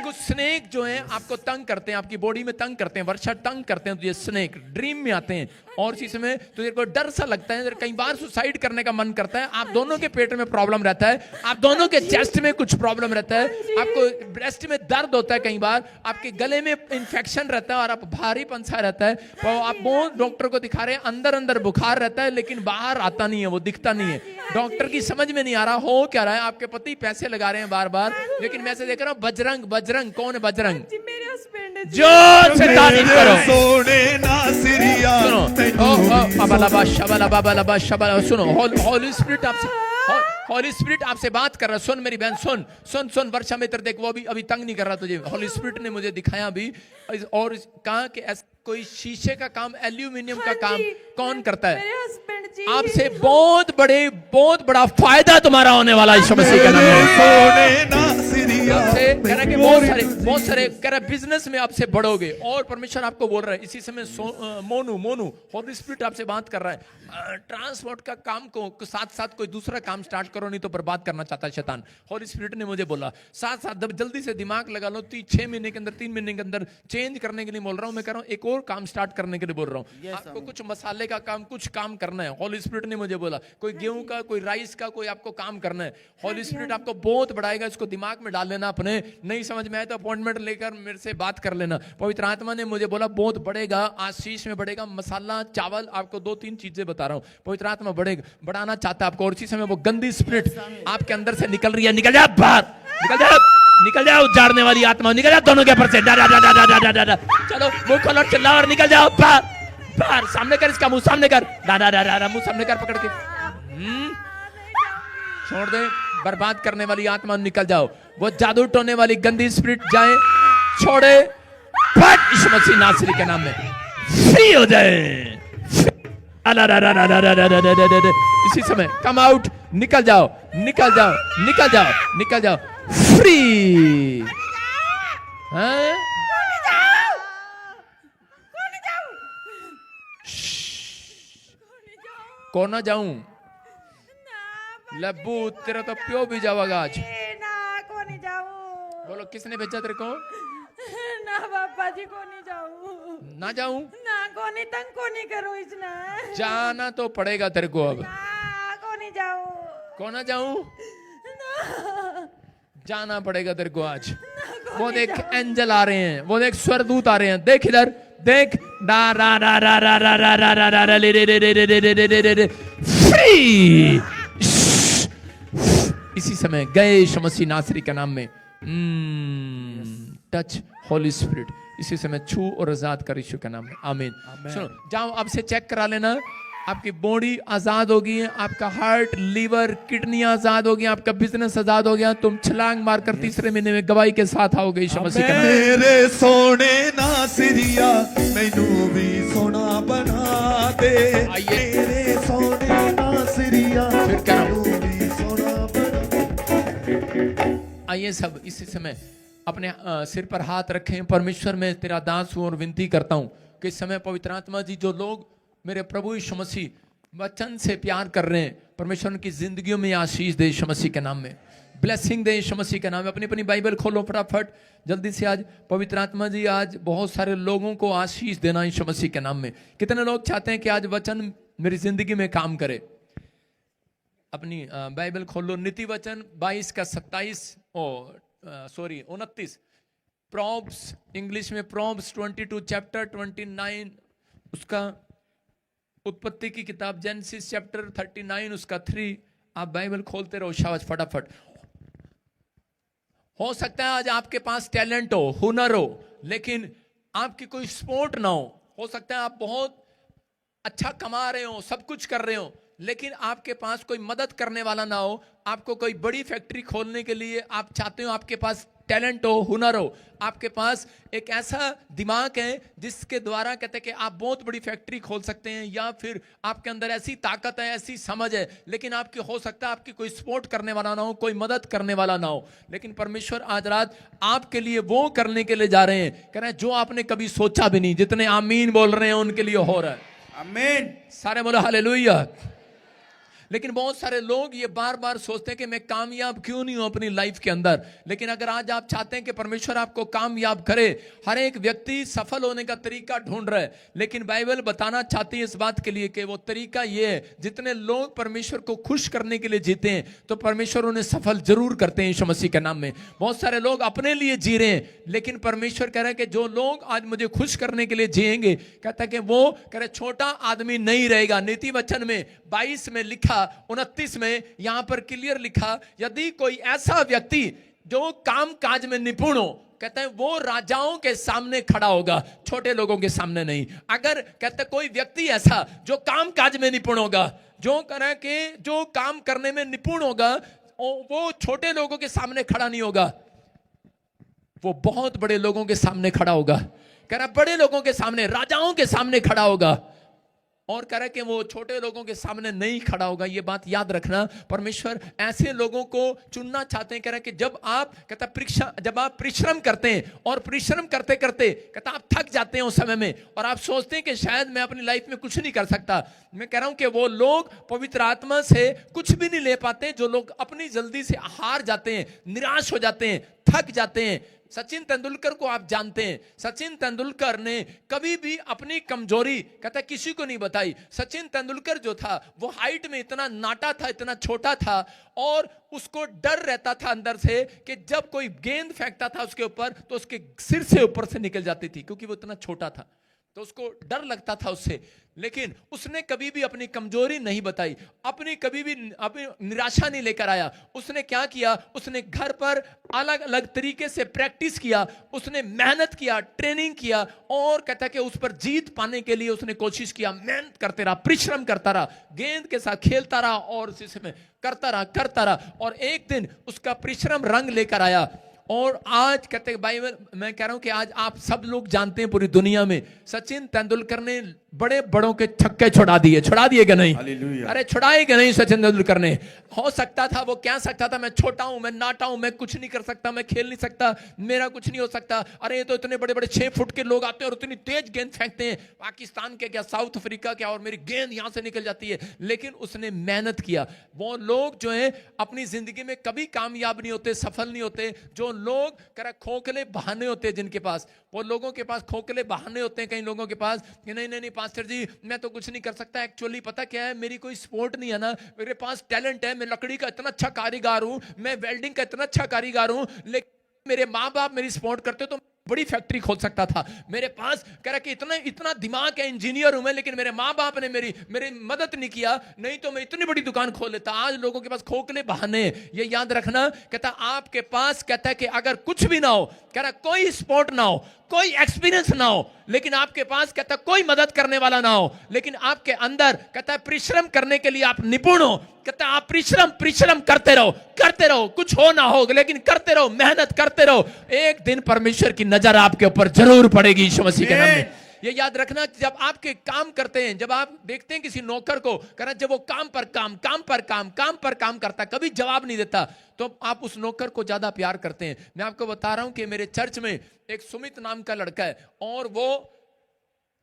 कुछ स्नेक जो हैं आपको तंग करते हैं, आपकी बॉडी में तंग करते हैं, वर्षा तंग करते हैं, तो ये स्नेक ड्रीम में आते हैं और इसी समय तो को डर सा लगता है, कई बार सुसाइड करने का मन करता है। आप दोनों के पेट में प्रॉब्लम रहता है, आप दोनों के चेस्ट में कुछ प्रॉब्लम रहता है, आपको ब्रेस्ट में दर्द होता है, कई बार आपके गले में इन्फेक्शन रहता है और आप भारीपन सा रहता है। तो आप बहुत डॉक्टर को दिखा रहे हैं, अंदर अंदर बुखार रहता है लेकिन बाहर आता नहीं है, वो दिखता नहीं है। डॉक्टर की समझ में नहीं आ रहा हो क्या रहा है। आपके पति पैसे लगा रहे हैं बार बार, लेकिन मैं से देख रहा हूँ बजरंग। बजरंग कौन है? बजरंग जी मेरे हस्बैंड है जी। जोर से तारीफ करो। सोने नासिरिया सुनो, सुनो, होली स्पिरिट आपसे बात कर रहा है। सुन मेरी बहन, सुन सुन सुन। वर्षा मित्र देख, वो अभी तंग नहीं कर रहा तुझे। होली स्पिरिट ने मुझे दिखाया अभी और कहा कि ऐसा कोई शीशे का काम, एल्यूमिनियम का काम कौन करता है? मेरे हस्बैंड जी। आपसे बहुत बड़ा फायदा तुम्हारा होने वाला है यीशु मसीह का नाम में। सोने नासिरिया आपसे कह रहा है कि बहुत सारे कह रहा है बिजनेस में आपसे बढ़ोगे। और परमेश्वर आपको बोल रहा है इसी समय मोनू होली स्पिरिट आपसे बात कर रहा है। ट्रांसपोर्ट का काम को साथ साथ कोई दूसरा काम स्टार्ट करो, नहीं तो बर्बाद करना चाहता है शैतान। होली स्पिरिट ने मुझे बोला साथ साथ जल्दी से दिमाग लगा लो, 6 महीने के अंदर 3 महीने के अंदर चेंज करने के लिए बोल रहा हूँ। मैं कह रहा हूँ एक और काम स्टार्ट करने के लिए बोल रहा हूँ। आपको कुछ मसाले का काम, कुछ काम करना है। होली स्पिरिट ने मुझे बोला कोई गेहूं का, कोई राइस का, कोई आपको काम करना है। होली स्पिरिट आपको बहुत बढ़ाएगा, इसको दिमाग में डाल लेना अपने। नहीं समझ में आए तो अपॉइंटमेंट लेकर मेरे से बात कर लेना। पवित्र आत्मा ने मुझे बोला बहुत बढ़ेगा, आशीष में बढ़ेगा। मसाला, चावल, आपको 2-3 चीजें बता रहा हूँ। पवित्र आत्मा बढ़ाना चाहता है आपको। और इसी समय वो गंदी स्पिरिट आपके अंदर से निकल रही है। निकल जा बाहर, निकल जाओ उजाड़ने वाली आत्मा, निकल जाओ दोनों के ऊपर से। चलो मुंह खोलो, चिल्लाओ और निकल जाओ बाहर। सामने कर, इसका मुंह सामने कर, मुंह सामने कर पकड़ के। छोड़ दे, बर्बाद करने वाली आत्मा निकल जाओ। वो जादू टोने वाली गंदी स्पिरिट जाए, छोड़े, फट यीशु मसीह नासरी के नाम में फ्री हो जाए। इसी समय कम आउट, निकल जाओ, निकल जाओ, निकल जाओ, निकल जाओ, फ्री। हाँ? कौन ना जाऊं? लब्बू तेरा तो प्यो भी जाओगा आज। ना को नहीं जाऊं। बोलो किसने भेजा तेरे को? ना पापा जी को नहीं जाऊं। ना जाऊं? ना को नहीं, तंग को नहीं करो इसने। जाना तो पड़ेगा तेरे को अब। ना को नहीं जाऊं। कौन ना जाऊं? ना जाना पड़ेगा तेरे को आज। वो देख एंजल आ रहे हैं, वो देख स्वर्गदूत आ रहे हैं। देख इधर, देख, फ्री। इसी समय गए यीशु मसीह नासरी के नाम में। टच होली स्पिरिट इसी समय छू और आजाद कर यीशु के नाम में। आमीन। सुनो, जाओ अब से चेक करा लेना आपकी बॉडी आजाद होगी, आपका हार्ट, लीवर, किडनी आजाद होगी, आपका बिजनेस आजाद हो गया। तुम छलांग मारकर तीसरे महीने में गवाही के साथ आओगे यीशु मसीह के नाम में। मेरे सोने नासिरिया मैनू भी सोना बना दे। आइए। मेरे सोने नासिरिया फिर क्या नाम? मैनू भी सोना बना। आइए सब इसी समय अपने सिर पर हाथ रखें। परमेश्वर में तेरा दास हूं और विनती करता हूं कि इस समय पवित्र आत्मा जी, जो लोग मेरे प्रभु यीशु मसीह वचन से प्यार कर रहे हैं, परमेश्वर उनकी जिंदगियों में आशीष दे यीशु मसीह के नाम में, ब्लेसिंग दे यीशु मसीह के नाम में। अपनी अपनी बाइबल खोलो फटाफट जल्दी से। आज पवित्र आत्मा जी आज बहुत सारे लोगों को आशीष देना यीशु मसीह के नाम में। कितने लोग चाहते हैं कि आज वचन मेरी जिंदगी में काम करे? अपनी बाइबल खोलो, नीति वचन 22 का 27 29, प्रॉब्स, इंग्लिश में प्रॉब्स 22 चैप्टर 29 उसका, उत्पत्ति की किताब जेनेसिस चैप्टर 39 उसका 3। आप बाइबल खोलते रहो शाबाश फटाफट। हो सकता है आज आपके पास टैलेंट हो, हुनर हो, लेकिन आपकी कोई सपोर्ट ना हो सकता है आप बहुत अच्छा कमा रहे हो, सब कुछ कर रहे हो, लेकिन आपके पास कोई मदद करने वाला ना हो। आपको कोई बड़ी फैक्ट्री खोलने के लिए आप चाहते हो, आपके पास टैलेंट हो, हुनर हो, आपके पास एक ऐसा दिमाग है जिसके द्वारा कहते हैं कि आप बहुत बड़ी फैक्ट्री खोल सकते हैं, या फिर आपके अंदर ऐसी ताकत है, ऐसी समझ है, लेकिन आपकी हो सकता है आपकी कोई सपोर्ट करने वाला ना हो, कोई मदद करने वाला ना हो। लेकिन परमेश्वर आज रात आपके लिए वो करने के लिए जा रहे हैं, कह रहे हैं जो आपने कभी सोचा भी नहीं। जितने आमीन बोल रहे हैं उनके लिए हो रहा है। आमीन। सारे बोलो हालेलुया। लेकिन बहुत सारे लोग ये बार बार सोचते हैं कि मैं कामयाब क्यों नहीं हूं अपनी लाइफ के अंदर। लेकिन अगर आज आप चाहते हैं कि परमेश्वर आपको कामयाब करे, हर एक व्यक्ति सफल होने का तरीका ढूंढ रहा है, लेकिन बाइबल बताना चाहती है इस बात के लिए कि वो तरीका ये है, जितने लोग परमेश्वर को खुश करने के लिए जीते हैं तो परमेश्वर उन्हें सफल जरूर करते हैं यीशु मसीह के नाम में। बहुत सारे लोग अपने लिए जी रहे हैं, लेकिन परमेश्वर कह रहा है कि जो लोग आज मुझे खुश करने के लिए जिएंगे, कहता है कि वो कह रहे छोटा आदमी नहीं रहेगा। नीति वचन में 22 में लिखा, 29 में यहां पर क्लियर लिखा, यदि कोई ऐसा व्यक्ति जो काम काज में निपुण हो, कहते हैं वो राजाओं के सामने खड़ा होगा, छोटे लोगों के सामने नहीं। अगर कहते कोई व्यक्ति ऐसा जो काम काज में निपुण होगा, जो करे कि जो काम करने में निपुण होगा, वो छोटे लोगों के सामने खड़ा नहीं होगा, वो बहुत बड़े लोगों के सामने खड़ा होगा। कह रहा बड़े लोगों के सामने, राजाओं के सामने खड़ा होगा, और कह रहा कि वो छोटे लोगों के सामने नहीं खड़ा होगा। ये बात याद रखना, परमेश्वर ऐसे लोगों को चुनना चाहते हैं। कह रहा कि जब आप कहता जब आप परिश्रम करते हैं, और परिश्रम करते करते कहता आप थक जाते हैं उस समय में, और आप सोचते हैं कि शायद मैं अपनी लाइफ में कुछ नहीं कर सकता। मैं कह रहा हूं कि वो लोग पवित्र आत्मा से कुछ भी नहीं ले पाते, जो लोग अपनी जल्दी से हार जाते हैं, निराश हो जाते हैं, थक जाते हैं। सचिन तेंदुलकर को आप जानते हैं, सचिन तेंदुलकर ने कभी भी अपनी कमजोरी कहता किसी को नहीं बताई। सचिन तेंदुलकर जो था वो हाइट में इतना नाटा था, इतना छोटा था, और उसको डर रहता था अंदर से कि जब कोई गेंद फेंकता था उसके ऊपर तो उसके सिर से ऊपर से निकल जाती थी, क्योंकि वो इतना छोटा था, तो उसको डर लगता था उससे। लेकिन उसने कभी भी अपनी कमजोरी नहीं बताई, अपनी कभी भी अपनी निराशा नहीं लेकर आया। उसने क्या किया, उसने घर पर अलग अलग तरीके से प्रैक्टिस किया, उसने मेहनत किया, ट्रेनिंग किया, और कहता कि उस पर जीत पाने के लिए उसने कोशिश किया, मेहनत करते रहा, परिश्रम करता रहा, गेंद के साथ खेलता रहा, और उसी समय करता रहा, और एक दिन उसका परिश्रम रंग लेकर आया। और आज कहते हैं बाइबल, मैं कह रहा हूं कि आज आप सब लोग जानते हैं पूरी दुनिया में सचिन तेंदुलकर ने बड़े बड़ों के छक्के छुड़ा दिए कि नहीं? अरे छुड़ाए कि नहीं सचिन तेंदुलकर ने? हो सकता था, वो क्या सकता था, मैं छोटा हूं, मैं नाटा हूं, मैं कुछ नहीं कर सकता, मैं खेल नहीं सकता, मेरा कुछ नहीं हो सकता। अरे ये तो इतने बड़े बड़े 6 फुट के लोग आते हैं और इतनी तेज गेंद फेंकते हैं, पाकिस्तान के क्या, साउथ अफ्रीका क्या, और मेरी गेंद यहां से निकल जाती है। लेकिन उसने मेहनत किया। वो लोग जो है अपनी जिंदगी में कभी कामयाब नहीं होते, सफल नहीं होते। जो लोग कह रहे खोखले बहाने होते हैं जिनके पास, वो लोगों के पास खोखले बहाने होते हैं कई लोगों के पास कि नहीं पास्टर जी मैं तो कुछ नहीं कर सकता। एक्चुअली पता क्या है, मेरी कोई सपोर्ट नहीं है ना, मेरे पास टैलेंट है, मैं लकड़ी का इतना अच्छा कारीगर हूं, मैं वेल्डिंग का इतना अच्छा कारीगर हूं, लेकिन मेरे माँ बाप मेरी सपोर्ट करते तो बड़ी फैक्ट्री खोल सकता था। मेरे पास कह रहा कि इतना दिमाग है, इंजीनियर हूं मैं, लेकिन मेरे माँ बाप ने मेरी मदद नहीं किया, नहीं तो मैं इतनी बड़ी दुकान खोल लेता। आज लोगों के पास खोखले बहाने। ये याद रखना, कहता आपके पास, कहता है कि अगर कुछ भी ना हो, कह रहा कोई सपोर्ट ना हो, कोई एक्सपीरियंस ना हो, लेकिन आपके पास कहता है कोई मदद करने वाला ना हो, लेकिन आपके अंदर कहता है परिश्रम करने के लिए आप निपुण हो, कहता है आप परिश्रम करते रहो, कुछ हो ना हो लेकिन करते रहो, मेहनत करते रहो, एक दिन परमेश्वर की नजर आपके ऊपर जरूर पड़ेगी यीशु मसीह के नाम में। ये याद रखना, जब आपके काम करते हैं, जब आप देखते हैं किसी नौकर को करना, जब वो काम पर काम करता, कभी जवाब नहीं देता, तो आप उस नौकर को ज्यादा प्यार करते हैं। मैं आपको बता रहा हूं कि मेरे चर्च में एक सुमित नाम का लड़का है, और वो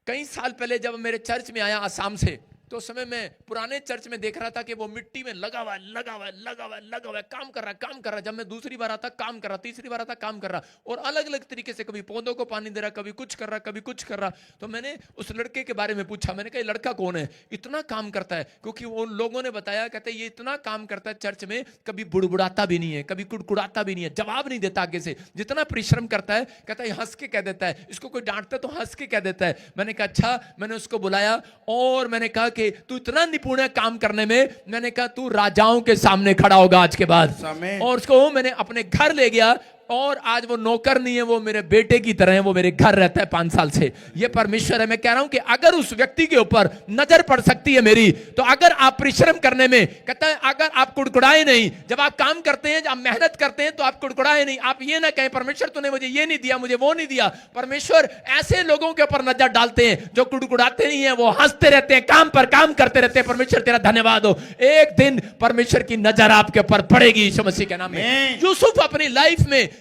कई साल पहले जब मेरे चर्च में आया आसाम से, तो उस समय मैं पुराने चर्च में देख रहा था कि वो मिट्टी में लगा हुआ है, काम कर रहा। जब मैं दूसरी बार आता काम कर रहा, तीसरी बार आता काम कर रहा, और अलग अलग तरीके से कभी पौधों को पानी दे रहा, कभी कुछ कर रहा। तो मैंने उस लड़के के बारे में पूछा, मैंने कहा ये लड़का कौन है, इतना काम करता है? क्योंकि उन लोगों ने बताया, कहते ये इतना काम करता है चर्च में, कभी बुड़बुड़ाता भी नहीं है, कभी कुड़कुड़ाता भी नहीं है, जवाब नहीं देता आगे से, जितना परिश्रम करता है, कहता है हंस के कह देता है, इसको कोई डांटता तो हंस के कह देता है। मैंने कहा अच्छा। मैंने उसको बुलाया और मैंने कहा कि तू इतना निपुण है काम करने में, मैंने कहा तू राजाओं के सामने खड़ा होगा आज के बाद। और उसको मैंने अपने घर ले गया, और आज वो नौकर नहीं है, वो मेरे बेटे की तरह है, वो मेरे घर रहता है 5 साल से। ये परमेश्वर है। मैं कह रहा हूं कि अगर उस व्यक्ति के ऊपर नजर पड़ सकती है मेरी, तो अगर आप परिश्रम करने में, कहता है अगर आप कुड़कुड़ाए नहीं, जब आप काम करते हैं, जब आप मेहनत करते हैं, तो आप कुड़कुड़ाए नहीं, आप ये ना कहें परमेश्वर तूने मुझे ये नहीं दिया, मुझे वो नहीं दिया। परमेश्वर ऐसे लोगों के ऊपर नजर डालते हैं जो कुड़कुड़ाते नहीं है, वो हंसते रहते हैं, काम पर काम करते रहते हैं। परमेश्वर तेरा धन्यवाद हो, एक दिन परमेश्वर की नजर आपके ऊपर पड़ेगी यीशु मसीह के नाम में।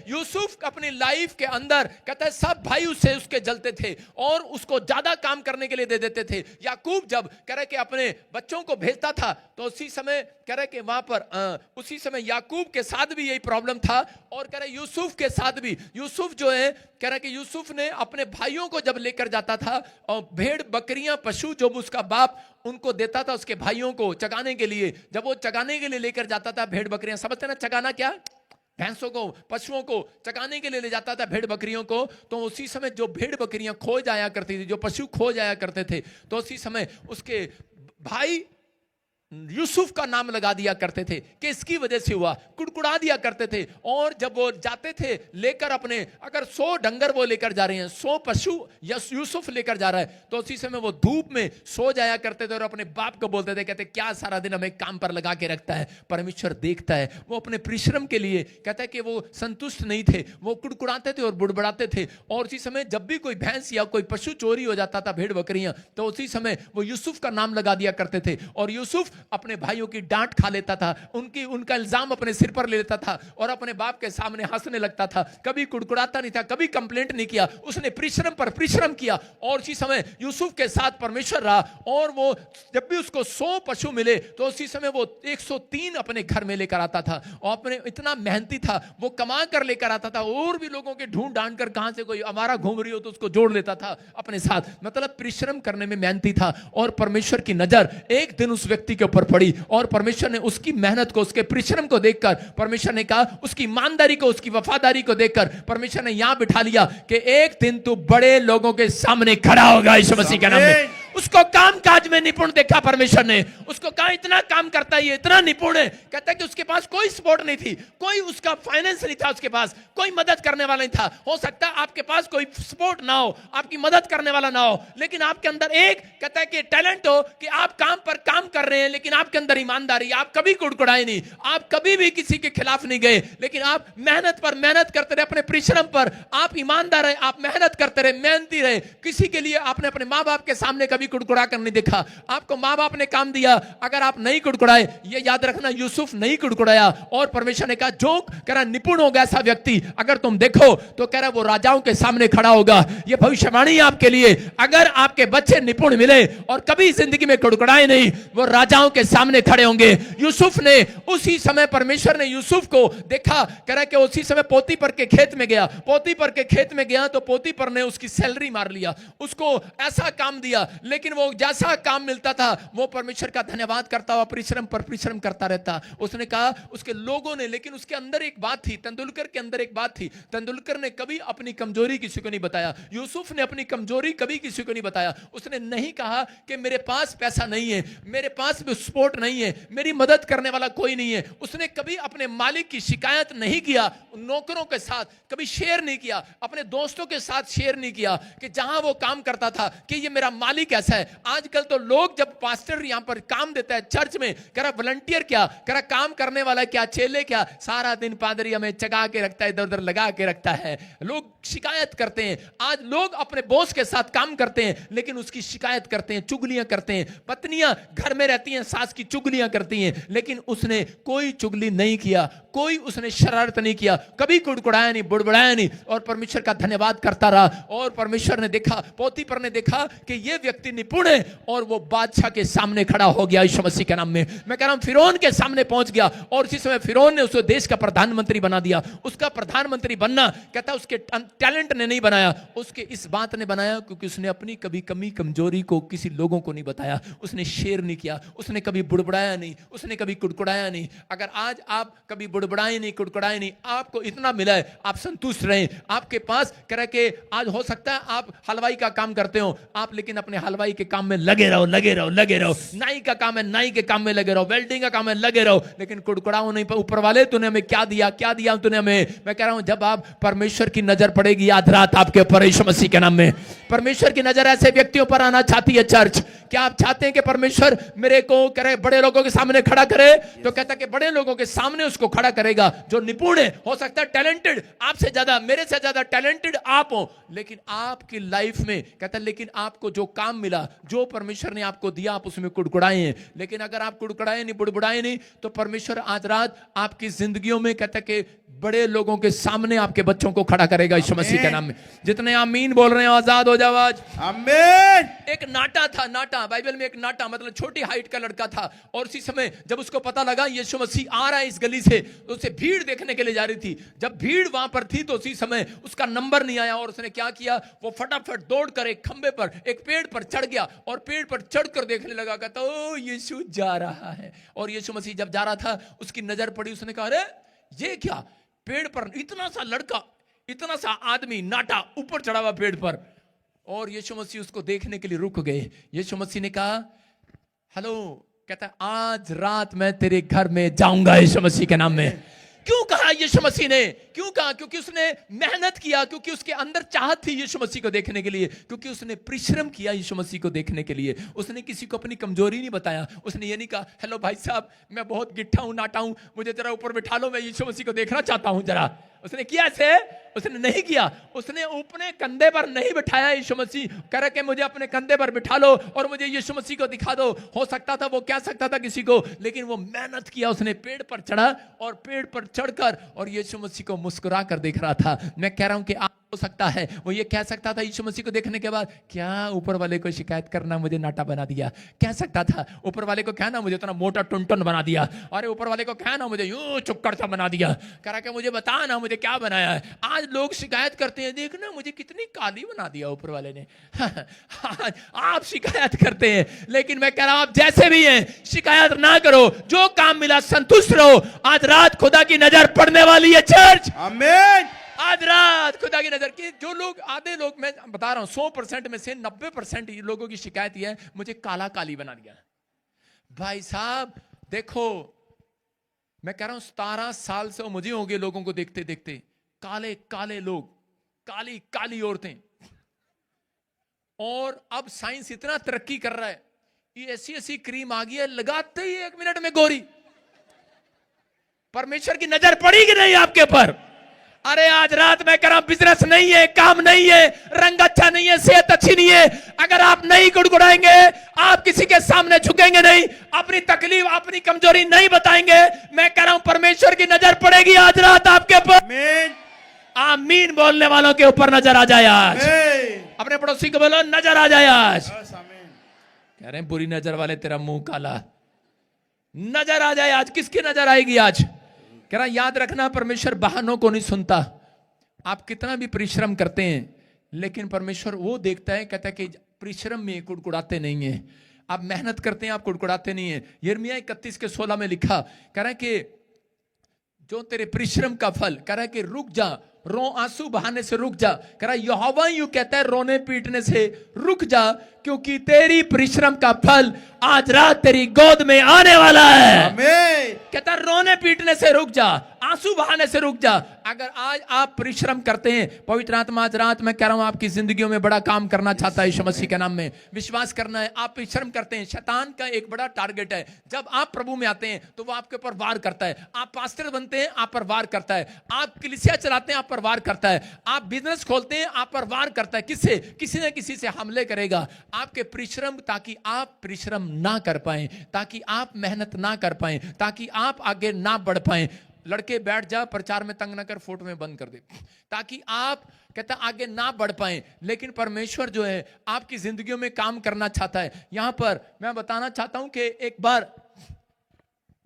यूसुफ अपनी लाइफ के अंदर कहता है सब भाई उसके जलते थे और उसको ज्यादा काम करने के लिए दे देते थे। याकूब जब कह रहे कि अपने बच्चों को भेजता था, तो उसी समय कह रहे कि वहां पर उसी समय याकूब के साथ भी यही प्रॉब्लम था, और कह रहे यूसुफ के साथ भी। यूसुफ जो है, कह रहे कि यूसुफ ने अपने भाइयों को जब लेकर जाता था, और भेड़ बकरियां पशु जो उसका बाप उनको देता था उसके भाइयों को चगाने के लिए, जब वो चगाने के लिए लेकर जाता था भेड़ बकरियां, समझते ना चगाना क्या, भैंसों को पशुओं को चगाने के लिए ले जाता था भेड़ बकरियों को, तो उसी समय जो भेड़ बकरियां खो जाया करती थी, जो पशु खो जाया करते थे, तो उसी समय उसके भाई यूसुफ का नाम लगा दिया करते थे कि इसकी वजह से हुआ, कुड़कुड़ा दिया करते थे। और जब वो जाते थे लेकर अपने, अगर 100 डंगर वो लेकर जा रहे हैं, 100 पशु यूसुफ लेकर जा रहा है, तो उसी समय वो धूप में सो जाया करते थे और अपने बाप को बोलते थे, कहते क्या सारा दिन हमें काम पर लगा के रखता है, परमेश्वर देखता है। वो अपने परिश्रम के लिए कहता है कि वो संतुष्ट नहीं थे, वो कुड़कुड़ाते थे और बुड़बुड़ाते थे। और उसी समय जब भी कोई भैंस या कोई पशु चोरी हो जाता था, भेड़ बकरियां, तो उसी समय वो यूसुफ का नाम लगा दिया करते थे, और यूसुफ अपने भाइयों की डांट खा लेता था, उनका इल्जाम अपने सिर पर ले लेता था और अपने बाप के सामने हंसने लगता था। कभी कुड़कुड़ाता नहीं था, कभी कंप्लेंट नहीं किया, उसने परिश्रम पर परिश्रम किया। और उसी समय यूसुफ के साथ परमेश्वर रहा, और वो जब भी उसको 100 पशु मिले, तो उसी समय वो 103 अपने घर में लेकर आता था। और अपने इतना मेहनती था, वो कमा कर लेकर आता था, और भी लोगों के ढूंढ ढांड कर कहां से कोई हमारा घूम रही हो तो उसको जोड़ लेता था अपने साथ। मतलब परिश्रम करने में मेहनती था, और परमेश्वर की नजर एक दिन उस व्यक्ति के ऊपर पड़ी, और परमेश्वर ने उसकी मेहनत को, उसके परिश्रम को देखकर, परमेश्वर ने कहा, उसकी ईमानदारी को, उसकी वफादारी को देखकर परमेश्वर ने यहां बिठा लिया कि एक दिन तू बड़े लोगों के सामने खड़ा होगा यीशु मसीह के नाम में। उसको काम काज में निपुण देखा परमेश्वर ने, उसको कहा इतना काम करता है, ये इतना निपुण है। कहता है कि उसके पास कोई सपोर्ट नहीं थी, कोई उसका फाइनेंस नहीं था, उसके पास कोई मदद करने वाला नहीं था। हो सकता है आपके पास कोई सपोर्ट ना हो, आपकी मदद करने वाला ना हो, लेकिन आपके अंदर एक कहता है कि टैलेंट हो कि आप काम पर काम कर रहे हैं, लेकिन आपके अंदर ईमानदारी, आप कभी कुड़कुड़ाए नहीं, आप कभी भी किसी के खिलाफ नहीं गए, लेकिन आप मेहनत पर मेहनत करते रहे, अपने परिश्रम पर आप ईमानदार रहे, आप मेहनत करते रहे, मेहनती रहे। किसी के लिए आपने अपने माँ बाप के सामने कभी कुड़कुड़ा कर नहीं देखा। आपको माँ बाप ने काम दिया, अगर आप नहीं कुड़कुड़ाए, ये याद रखना, यूसुफ नहीं कुड़कुड़ाया, और परमेश्वर ने कहा जो कह रहा निपुण होगा ऐसा व्यक्ति, अगर तुम देखो तो कह रहा वो राजाओं के सामने खड़ा होगा। ये भविष्यवाणी है आपके लिए, अगर आपके बच्चे निपुण मिले और कभी जिंदगी में कुड़कुड़ाए नहीं, वो राजाओं के सामने खड़े होंगे। यूसुफ ने उसी समय, परमेश्वर ने यूसुफ को देखा, कह रहा कि उसी समय पोतीपर के खेत में गया, पोतीपर के खेत में गया तो पोतीपर ने उसकी सैलरी मार लिया, उसको ऐसा काम दिया, लेकिन वो जैसा काम मिलता था वो परमेश्वर का धन्यवाद करता हुआ परिश्रम पर परिश्रम करता रहता। उसने कहा उसके लोगों ने, लेकिन उसके अंदर एक बात थी, तेंदुलकर के अंदर एक बात थी, तेंदुलकर ने कभी अपनी कमजोरी किसी को नहीं बताया। यूसुफ ने अपनी कमजोरी कभी किसी को नहीं बताया। उसने नहीं कहा कि मेरे पास पैसा नहीं है, मेरे पास भी सपोर्ट नहीं है, मेरी मदद करने वाला कोई नहीं है। उसने कभी अपने मालिक की शिकायत नहीं किया, नौकरों के साथ कभी शेयर नहीं किया, अपने दोस्तों के साथ शेयर नहीं किया कि जहां वो काम करता था कि ये मेरा मालिक ऐसा है। आजकल तो लोग जब पास्टर यहां पर काम देता है चर्च में, कह रहा वॉलंटियर क्या, कह रहा काम करने वाला क्या, चेले क्या, सारा दिन पादरी हमें चगा के रखता है, इधर उधर लगा के रखता है। लोग शिकायत करते हैं। आज लोग अपने बॉस के साथ काम करते हैं लेकिन उसकी शिकायत करते हैं, चुगलियां करते हैं। पत्नियां घर में रहती हैं, सास की चुगलियां करती हैं, लेकिन उसने कोई चुगली नहीं किया, कोई उसने शरारत नहीं किया, कभी कुड़कुड़ाया नहीं, बुड़बुड़ाया नहीं, और परमेश्वर का धन्यवाद करता रहा। और परमेश्वर ने देखा, पोतीपर ने देखा कि यह व्यक्ति निपुण है, और वो बादशाह के सामने खड़ा हो गया यीशु मसीह के नाम में। मैं कह रहा हूं फिरौन के सामने पहुंच गया, और उसी समय फिरौन ने उसको देश का प्रधानमंत्री बना दिया। उसका प्रधानमंत्री बनना कहता उसके टैलेंट ने नहीं बनाया, उसके इस बात ने बनाया क्योंकि उसने अपनी कभी कमी कमजोरी को किसी लोगों को नहीं बताया, उसने शेयर नहीं किया, उसने कभी बुड़बुड़ाया नहीं, उसने कभी कुड़कुड़ाया नहीं। अगर आज आप कभी बुड़बुड़ाए नहीं, कुड़कुड़ाए नहीं, आपको इतना मिला है, आप संतुष्ट रहें। आपके पास कह के आज हो सकता है आप हलवाई का काम करते हो, आप लेकिन अपने हलवाई के काम में लगे रहो, लगे रहो, लगे रहो। नाई का काम है, नाई के काम में लगे रहो, वेल्डिंग का काम है, लगे रहो, लेकिन कुड़कुड़ाओ नहीं। ऊपर वाले तूने हमें क्या दिया, क्या दिया तूने हमें। मैं कह रहा हूं जब आप परमेश्वर की नजर पड़ेगी आज रात आपके ऊपर यीशु मसीह के नाम में। परमेश्वर की नजर ऐसे व्यक्तियों पर आना चाहती है चर्च। क्या आप चाहते हैं कि परमेश्वर मेरे को करे बड़े लोगों के सामने खड़ा करे? तो कहता कि बड़े लोगों के सामने उसको खड़ा करेगा जो निपुण है, हो सकता है टैलेंटेड, आपसे ज्यादा, मेरे से ज्यादा टैलेंटेड आप हो, लेकिन आपकी लाइफ में कहता है लेकिन आपको जो काम मिला, जो परमेश्वर ने आपको दिया, आप उसमें कुड़कुड़ाए हैं। लेकिन अगर आप कुड़कुड़ाए नहीं, बुड़बुड़ाए नहीं, तो परमेश्वर आज रात आपकी जिंदगियों में कहता है कि बड़े लोगों के सामने आपके बच्चों को खड़ा करेगा यीशु मसीह के नाम में। जितने आमीन बोल रहे हैं आजाद हो जाओ आज। आमीन। एक नाटा था, नाटा बाइबल में एक नाटा मतलब छोटी हाइट का लड़का था, और उसी समय जब उसको पता लगा यीशु मसीह आ रहा है इस गली से, तो उसे भीड़ देखने के लिए जा रही थी। जब भीड़ वहां पर थी तो उसी समय उसका नंबर नहीं आया, और उसने क्या किया, वो फटाफट दौड़कर एक खंबे पर, एक पेड़ पर चढ़ गया, और पेड़ पर चढ़कर देखने लगा। कहता ओ यीशु जा रहा है। और यीशु मसीह जब जा रहा था उसकी नजर पड़ी, उसने कहा अरे ये क्या, पेड़ पर इतना सा लड़का, इतना सा आदमी नाटा ऊपर चढ़ा हुआ पेड़ पर। और यीशु मसीह उसको देखने के लिए रुक गए। यीशु मसीह ने कहा हेलो, कहता आज रात मैं तेरे घर में जाऊंगा यीशु मसीह के नाम में। क्यों कहा यीशु मसीह ने, क्यों कहा? क्योंकि उसने मेहनत किया, क्योंकि उसके अंदर चाहत थी यीशु मसीह को देखने के लिए, क्योंकि उसने परिश्रम किया यीशु मसीह को देखने के लिए। उसने किसी को अपनी कमजोरी नहीं बताया। उसने ये नहीं कहा हेलो भाई साहब मैं बहुत गिट्ठा हूं, नाटा हूं, मुझे जरा ऊपर बिठा लो, मैं यीशु मसीह को देखना चाहता हूं जरा। उसने किया ऐसे? उसने नहीं किया। उसने अपने कंधे पर नहीं बिठाया यीशु मसीह, कह रहा कि मुझे अपने कंधे पर बिठा लो और मुझे यीशु मसीह को दिखा दो। हो सकता था वो कह सकता था किसी को, लेकिन वो मेहनत किया, उसने पेड़ पर चढ़ा, और पेड़ पर चढ़कर और यीशु मसीह को मुस्कुरा कर देख रहा था। मैं कह रहा हूं कि आप हो सकता है वो ये कह सकता था यीशु मसीह को देखने के बाद, क्या ऊपर वाले को शिकायत करना मुझे नाटा बना दिया। कह सकता था ऊपर वाले को कहना मुझे इतना मोटा टुनटुन बना दिया, अरे ऊपर वाले को कहना मुझे यूं चुक्कड़ सा बना दिया, कह रहा कि मुझे बताना मुझे क्या बनाया है। आज लोग शिकायत करते हैं, देखना मुझे कितनी काली बना दिया ऊपर वाले ने। आप शिकायत करते हैं, लेकिन मैं कह रहा हूं आप जैसे भी हैं शिकायत ना करो, जो काम मिला संतुष्ट रहो। आज रात खुदा की नजर पड़ने वाली है चर्च। आमीन। आज रात खुदा की नजर की जो लोग, आधे लोग, मैं बता रहा हूं 100% में से 90% लोगों की शिकायत यह है मुझे काला काली बना दिया। भाई साहब देखो, मैं कह रहा हूं 17 साल से मुझे हो गए लोगों को देखते देखते, काले काले लोग, काली काली औरतें। और अब साइंस इतना तरक्की कर रहा है, ये ऐसी ऐसी क्रीम आ गई है, लगाते ही 1 मिनट में गोरी। परमेश्वर की नजर पड़ी कि नहीं आपके ऊपर? अरे आज रात मैं कह रहा हूं बिजनेस नहीं है, काम नहीं है, रंग अच्छा नहीं है, सेहत अच्छी नहीं है, अगर आप नहीं गुड़गुड़ाएंगे, आप किसी के सामने झुकेंगे नहीं, अपनी तकलीफ अपनी कमजोरी नहीं बताएंगे, मैं कह रहा हूं परमेश्वर की नजर पड़ेगी आज रात आपके ऊपर। आमीन। आमीन बोलने वालों के ऊपर नजर आ जाए आज। अपने पड़ोसी को बोलो नजर आ जाए आज। कह रहे हैं बुरी नजर वाले तेरा मुंह काला, नजर आ जाए आज। किसकी नजर आएगी आज? कह रहा याद रखना परमेश्वर बहानों को नहीं सुनता। आप कितना भी परिश्रम करते हैं, लेकिन परमेश्वर वो देखता है, कहता है कि परिश्रम में कुड़कुड़ाते नहीं है, आप मेहनत करते हैं, आप कुड़कुड़ाते नहीं है। यिर्मयाह 31:16 में लिखा, कह रहा है कि जो तेरे परिश्रम का फल, कह रहा है कि रुक जा, आंसू बहाने से रुक जा। कह रहा है यहोवा यूं कहता है रोने पीटने से रुक जा, क्योंकि तेरी परिश्रम का फल आज रात तेरी गोद में आने वाला है। आमीन। कहता है रोने पीटने से रुक जा, आंसू बहाने से रुक जा। अगर आज आप परिश्रम करते हैं, पवित्र आत्मा आज रात मैं कह रहा हूं आपकी जिंदगियों में बड़ा काम करना चाहता है यीशु मसीह के नाम में। विश्वास करना है, आप परिश्रम करते हैं। शैतान का एक बड़ा टारगेट है, जब आप प्रभु में आते हैं तो वो आपके ऊपर वार करता है। आप पास्टर बनते हैं, आप पर वार करता है। आप कलीसिया चलाते हैं, आप पर वार करता है। आप बिजनेस खोलते हैं, आप पर वार करता है। किससे? किसी न किसी से हमले करेगा। आपके परिश्रम, ताकि आप परिश्रम ना कर पाए, ताकि आप मेहनत ना कर पाए, ताकि आप आगे ना बढ़ पाए। लड़के बैठ जा, प्रचार में तंग ना कर, फोटो में बंद कर दे, ताकि आप कहता आगे ना बढ़ पाए। लेकिन परमेश्वर जो है आपकी जिंदगियों में काम करना चाहता है। यहां पर मैं बताना चाहता हूं कि एक बार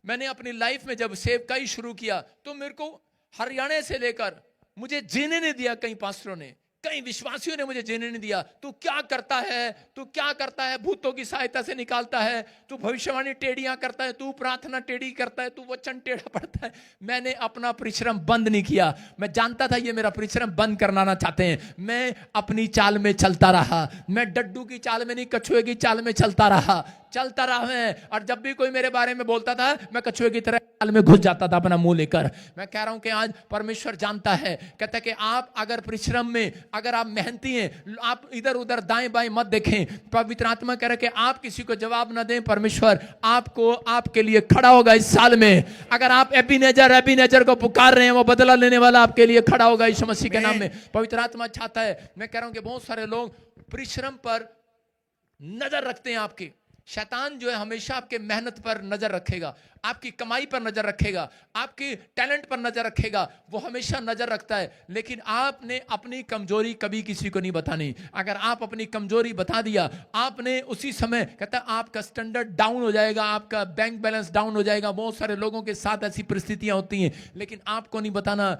मैंने अपनी लाइफ में जब सेवकाई शुरू किया तो मेरे को हरियाणा से लेकर मुझे जीने नहीं दिया। कई पास्टरों ने, कई विश्वासियों ने मुझे जीने नहीं दिया। तू क्या करता है, तू क्या करता है, भूतों की सहायता से निकालता है, तू भविष्यवाणी टेढ़ियां करता है, तू प्रार्थना टेढ़ी करता है, तू वचन टेढ़ा पढ़ता है। मैंने अपना परिश्रम बंद नहीं किया। मैं जानता था ये मेरा परिश्रम बंद करना चाहते हैं। मैं अपनी चाल में चलता रहा। मैं डड्डू की चाल में नहीं, कछुए की चाल में चलता रहा मैं। और जब भी कोई मेरे बारे में बोलता था, मैं कछुए की तरह चाल में घुस जाता था अपना मुंह लेकर। मैं कह रहा हूं कि आज परमेश्वर जानता है, कहता है कि आप अगर परिश्रम में, अगर आप मेहनती हैं, आप इधर उधर दाएं बाएं मत देखें। पवित्र आत्मा कह रहा है कि आप किसी को जवाब ना दें, परमेश्वर आपको, आपके लिए खड़ा होगा इस साल में। अगर आप एबीनेजर को पुकार रहे हैं, वो बदला लेने वाला आपके लिए खड़ा होगा यीशु मसीह के नाम में। पवित्र आत्मा चाहता है, मैं कह रहा हूं कि बहुत सारे लोग परिश्रम पर नजर रखते हैं। आपकी शैतान जो है हमेशा आपके मेहनत पर नजर रखेगा, आपकी कमाई पर नजर रखेगा, आपकी टैलेंट पर नजर रखेगा, वो हमेशा नजर रखता है। लेकिन आपने अपनी कमजोरी कभी किसी को नहीं बतानी। अगर आप अपनी कमजोरी बता दिया, आपने उसी समय, कहता है आपका स्टैंडर्ड डाउन हो जाएगा, आपका बैंक बैलेंस डाउन हो जाएगा। बहुत सारे लोगों के साथ ऐसी परिस्थितियां होती हैं, लेकिन आपको नहीं बताना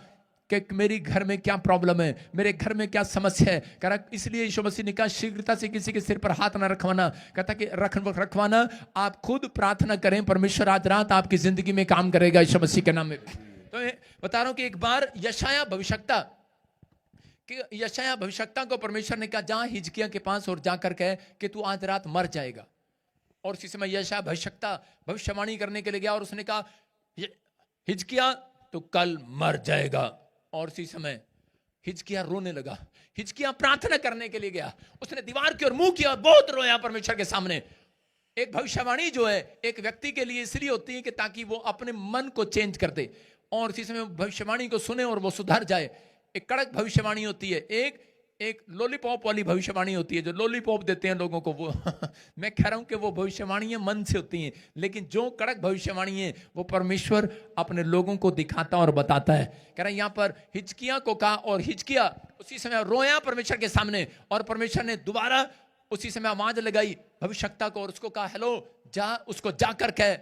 कि मेरी घर में क्या प्रॉब्लम है, मेरे घर में क्या समस्या है। कह रहा इसलिए यीशु मसीह ने कहा शीघ्रता से किसी के सिर पर हाथ ना रखवाना। कहता कि रखवाना, आप खुद प्रार्थना करें, परमेश्वर आज रात आपकी जिंदगी में काम करेगा यीशु मसीह के नाम में। तो बता रहा हूं कि एक बार यशायाह भविष्यवक्ता को परमेश्वर ने कहा जा हिजकिय्याह के पास और जाकर कहे कि तू आज रात मर जाएगा। और उसी समय यशायाह भविष्यवक्ता भविष्यवाणी करने के लिए गया और उसने कहा हिजकिय्याह तू कल मर जाएगा। और उसी समय हिजकिय्याह रोने लगा। हिजकिय्याह प्रार्थना करने के लिए गया, उसने दीवार की ओर मुंह किया, बहुत रोया परमेश्वर के सामने। एक भविष्यवाणी जो है एक व्यक्ति के लिए इसलिए होती है कि ताकि वो अपने मन को चेंज कर दे और उसी समय भविष्यवाणी को सुने और वो सुधर जाए। एक कड़क भविष्यवाणी होती है, एक लॉलीपॉप वाली भविष्यवाणी होती है, जो लॉलीपॉप देते हैं लोगों को वो मैं कह रहा हूं कि वो भविष्यवाणियां मन से होती हैं। लेकिन जो कड़क भविष्यवाणी है वो परमेश्वर अपने लोगों को दिखाता और बताता है। कह रहा है यहां पर हिजकिय्याह को कहा और हिजकिय्याह उसी समय रोया परमेश्वर के सामने। और परमेश्वर ने दोबारा उसी समय आवाज लगाई भविष्यवक्ता को और उसको कहा हेलो जा, उसको जाकर कह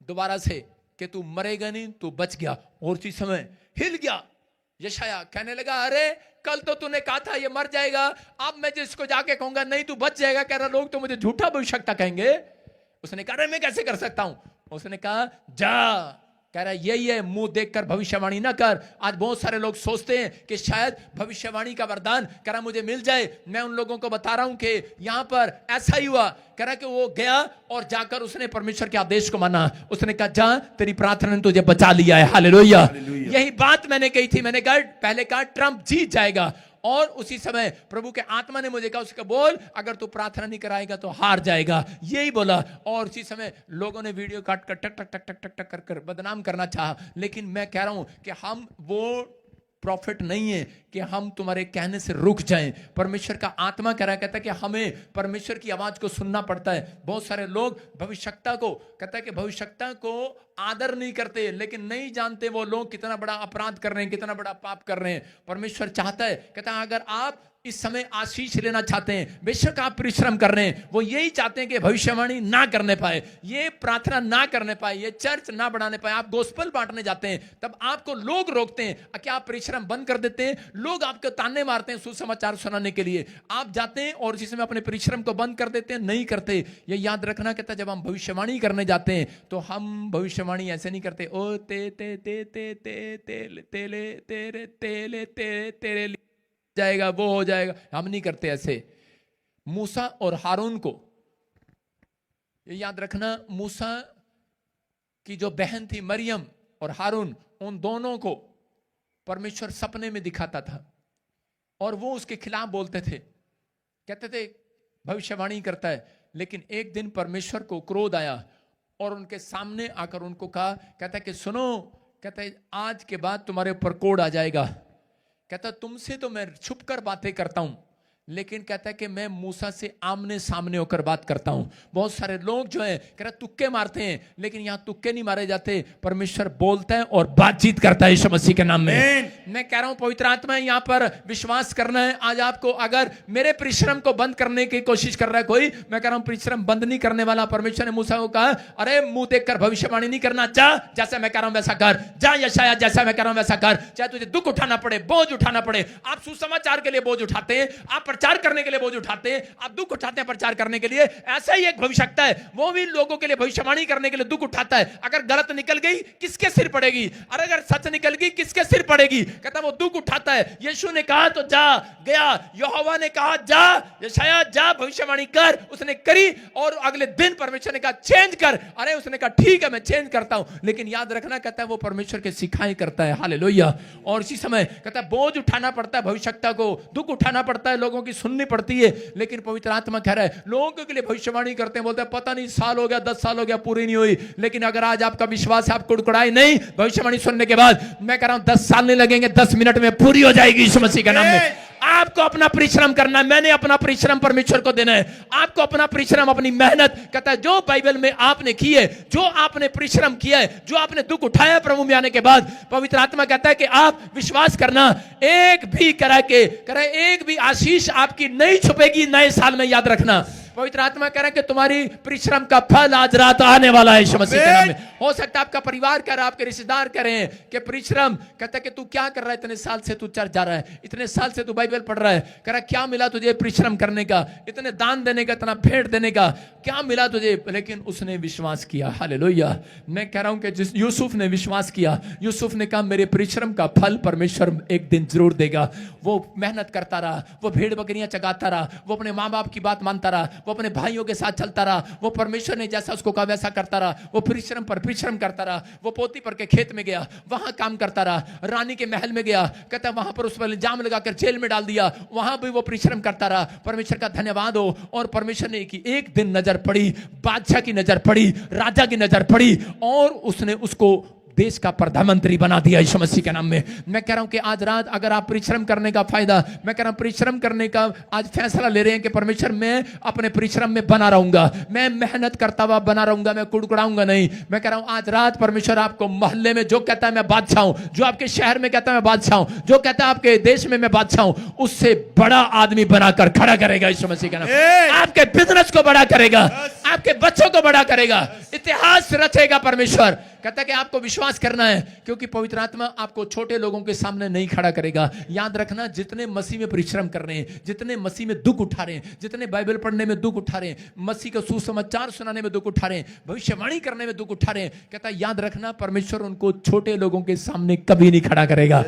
दोबारा से कि तू मरेगा नहीं, तू बच गया। और उसी समय हिल गया यशायाह, कहने लगा अरे कल तो तूने कहा था ये मर जाएगा, अब मैं जिसको जाके कहूंगा नहीं तू बच जाएगा, कह रहा लोग तो मुझे झूठा भविष्यवक्ता कहेंगे। उसने कहा अरे मैं कैसे कर सकता हूं। उसने कहा जा, कह रहा यही है, मुंह देखकर भविष्यवाणी ना कर। आज बहुत सारे लोग सोचते हैं कि शायद भविष्यवाणी का वरदान कह रहा मुझे मिल जाए। मैं उन लोगों को बता रहा हूं कि यहां पर ऐसा ही हुआ। कह रहा कि वो गया और जाकर उसने परमेश्वर के आदेश को माना। उसने कहा जा तेरी प्रार्थना ने तुझे बचा लिया है, हालेलुया। यही बात मैंने कही थी। मैंने कहा पहले कहा ट्रंप जीत जाएगा और उसी समय प्रभु के आत्मा ने मुझे कहा उसका बोल अगर तू प्रार्थना नहीं कराएगा तो हार जाएगा, यही बोला। और उसी समय लोगों ने वीडियो काट कर टक टक टक टक टक टक कर बदनाम करना चाहा। लेकिन मैं कह रहा हूं कि हम वो प्रॉफिट नहीं है कि हम तुम्हारे कहने से रुक जाएं। परमेश्वर का आत्मा कह रहा है, कहता है कि हमें परमेश्वर की आवाज को सुनना पड़ता है। बहुत सारे लोग भविष्यवक्ता को, कहता है कि भविष्यवक्ता को आदर नहीं करते, लेकिन नहीं जानते वो लोग कितना बड़ा अपराध कर रहे हैं, कितना बड़ा पाप कर रहे हैं। परमेश्वर चाहता है, कहता है अगर आप इस समय आशीष लेना चाहते हैं, बेशक आप परिश्रम कर रहे हैं, वो यही चाहते हैं कि भविष्यवाणी ना करने पाए, ये प्रार्थना ना करने पाए, ये चर्च ना बढ़ाने पाए। आप गोस्पेल बांटने जाते हैं तब आपको लोग रोकते हैं, क्या आप परिश्रम बंद कर देते हैं? लोग आपको ताने मारते हैं सुसमाचार सुनाने के लिए, आप जाते हैं और जिसमें अपने परिश्रम को बंद कर देते हैं, नहीं करते। ये याद रखना, कहता जब हम भविष्यवाणी करने जाते हैं तो हम भविष्यवाणी ऐसे नहीं करते, ओ तेरे जाएगा, वो हो जाएगा, हम नहीं करते ऐसे। मूसा और हारून को ये याद रखना, मूसा की जो बहन थी मरियम और हारून, उन दोनों को परमेश्वर सपने में दिखाता था और वो उसके खिलाफ बोलते थे, कहते थे भविष्यवाणी करता है। लेकिन एक दिन परमेश्वर को क्रोध आया और उनके सामने आकर उनको कहा, कहता है कि सुनो, कहता है आज के बाद तुम्हारे ऊपर कोढ़ आ जाएगा। कहता तुमसे तो मैं छुप कर बातें करता हूं, लेकिन कहता है कि मैं मूसा से आमने सामने होकर बात करता हूं। बहुत सारे लोग जो है कह रहे तुक्के मारते हैं, लेकिन यहां तुक्के नहीं मारे जाते, परमेश्वर बोलता है और बातचीत करता है यीशु मसीह के नाम में। मैं कह रहा हूं पवित्र आत्मा यहां पर विश्वास करना है आज आपको। अगर मेरे परिश्रम को बंद करने की कोशिश कर रहा है कोई, मैं कह रहा हूं परिश्रम बंद नहीं करने वाला। परमेश्वर ने मूसा को कहा, अरे मुंह देखकर भविष्यवाणी नहीं करना, जा जैसा मैं कह रहा हूं वैसा कर, जा यशायाह जैसा मैं कह रहा हूं वैसा कर। चाहे तुझे दुख उठाना पड़े, बोझ उठाना पड़े। आप सुसमाचार के लिए बोझ उठाते हैं, आप प्रचार करने के लिए बोझ उठाते हैं, आप दुख उठाते हैं प्रचार करने के लिए। ऐसा ही एक भविष्यवक्ता है, वो भी लोगों के लिए भविष्यवाणी करने के लिए दुख उठाता है। अगर गलत निकल गई किसके सिर पड़ेगी, और अगर सच निकल गई किसके सिर पड़ेगी, कहता वो दुख उठाता है। यीशु ने कहा तो जा, गया। यहोवा ने कहा जा, यशायाह जा भविष्यवाणी कर, उसने करी। और अगले दिन परमेश्वर ने कहा चेंज कर, अरे उसने कहा ठीक है मैं चेंज करता हूं। लेकिन याद रखना, कहता है वो परमेश्वर के सिखाई करता है। हालेलुया। और इसी समय कहता है बोझ उठाना पड़ता है भविष्यवक्ता को, दुख उठाना पड़ता है, लोगों की सुननी पड़ती है। लेकिन पवित्र आत्मा कह रहा है लोगों के लिए भविष्यवाणी करते हैं, बोलते हैं पता नहीं साल हो गया, 10 साल हो गया, पूरी नहीं हुई। लेकिन अगर आज आपका विश्वास है, आप कुड़कुड़ाए नहीं भविष्यवाणी सुनने के बाद, मैं कह रहा हूं 10 साल नहीं लगेंगे, 10 मिनट में पूरी हो जाएगी यीशु मसीह के नाम में। आपको अपना परिश्रम करना है, मैंने अपना परिश्रम परमेश्वर को देना है। आपको अपना परिश्रम, अपनी मेहनत, कहता है जो बाइबल में आपने की है, जो आपने परिश्रम किया है, जो आपने दुख उठाया प्रभु में आने के बाद, पवित्र आत्मा कहता है कि आप विश्वास करना, एक भी एक भी आशीष आपकी नहीं छुपेगी नए साल में। याद रखना पवित्र आत्मा कह रहा है कि तुम्हारी परिश्रम का फल आज रात आने वाला है यीशु मसीह के नाम में। हो सकता है आपका परिवार कह रहा है, आपके रिश्तेदार कह रहे हैं कि परिश्रम, कहता है कि तू क्या कर रहा है, इतने साल से तू चर्च जा रहा है, इतने साल से तू बाइबल पढ़ रहा है, कह रहा क्या मिला तुझे परिश्रम करने का, इतने दान देने का, इतना भेंट देने का, क्या मिला तुझे? लेकिन उसने विश्वास किया। हालेलुया। मैं कह रहा हूं कि जिस यूसुफ ने विश्वास किया, यूसुफ ने कहा मेरे परिश्रम का फल परमेश्वर एक दिन जरूर देगा। वो मेहनत करता रहा, वो भेड़ बकरियां चगाता रहा, वो अपने माँ बाप की बात मानता रहा, वो अपने भाइयों के साथ चलता रहा, वो परमेश्वर ने जैसा उसको कहा वैसा करता रहा, वो परिश्रम पर परिश्रम करता रहा। वो पोती पर के खेत में गया, वहां काम करता रहा, रानी के महल में गया, कहता वहां पर उस पर इल्जाम लगाकर जेल में डाल दिया, वहां भी वो परिश्रम करता रहा। परमेश्वर का धन्यवाद हो। और परमेश्वर ने की एक दिन नजर पड़ी, बादशाह की नजर पड़ी, राजा की नजर पड़ी, और उसने उसको देश का प्रधानमंत्री बना दिया यीशु मसीह के नाम में। मैं कह रहा हूं कि आज रात अगर आप परिश्रम करने का फायदा, मैं कह रहा हूं परिश्रम करने का आज फैसला ले रहे हैं कि परमेश्वर मैं अपने परिश्रम में बना रहूंगा, मैं मेहनत करता हुआ बना रहूंगा, मैं कुड़कुड़ाऊंगा नहीं। मैं कह रहा हूं आज रात परमेश्वर आपको मोहल्ले में जो कहता है मैं बादशाह हूं, जो आपके शहर में कहता है मैं बादशाह हूं, जो कहता है आपके देश में मैं बादशाह हूं, उससे बड़ा आदमी बनाकर खड़ा करेगा यीशु मसीह के नाम में। आपके बिजनेस को बड़ा करेगा, आपके बच्चों को बड़ा करेगा, इतिहास रचेगा परमेश्वर। कहता है कि आपको विश्वास करना है, क्योंकि पवित्र आत्मा आपको छोटे लोगों के सामने नहीं खड़ा करेगा। याद रखना, जितने मसीह में परिश्रम कर रहे हैं, जितने मसीह में दुख उठा रहे हैं, जितने बाइबल पढ़ने में दुख उठा रहे हैं, मसीह का सुसमाचार सुनाने में दुख उठा रहे हैं, भविष्यवाणी करने में दुख उठा रहे हैं, कहता है याद रखना परमेश्वर उनको छोटे लोगों के सामने कभी नहीं खड़ा करेगा,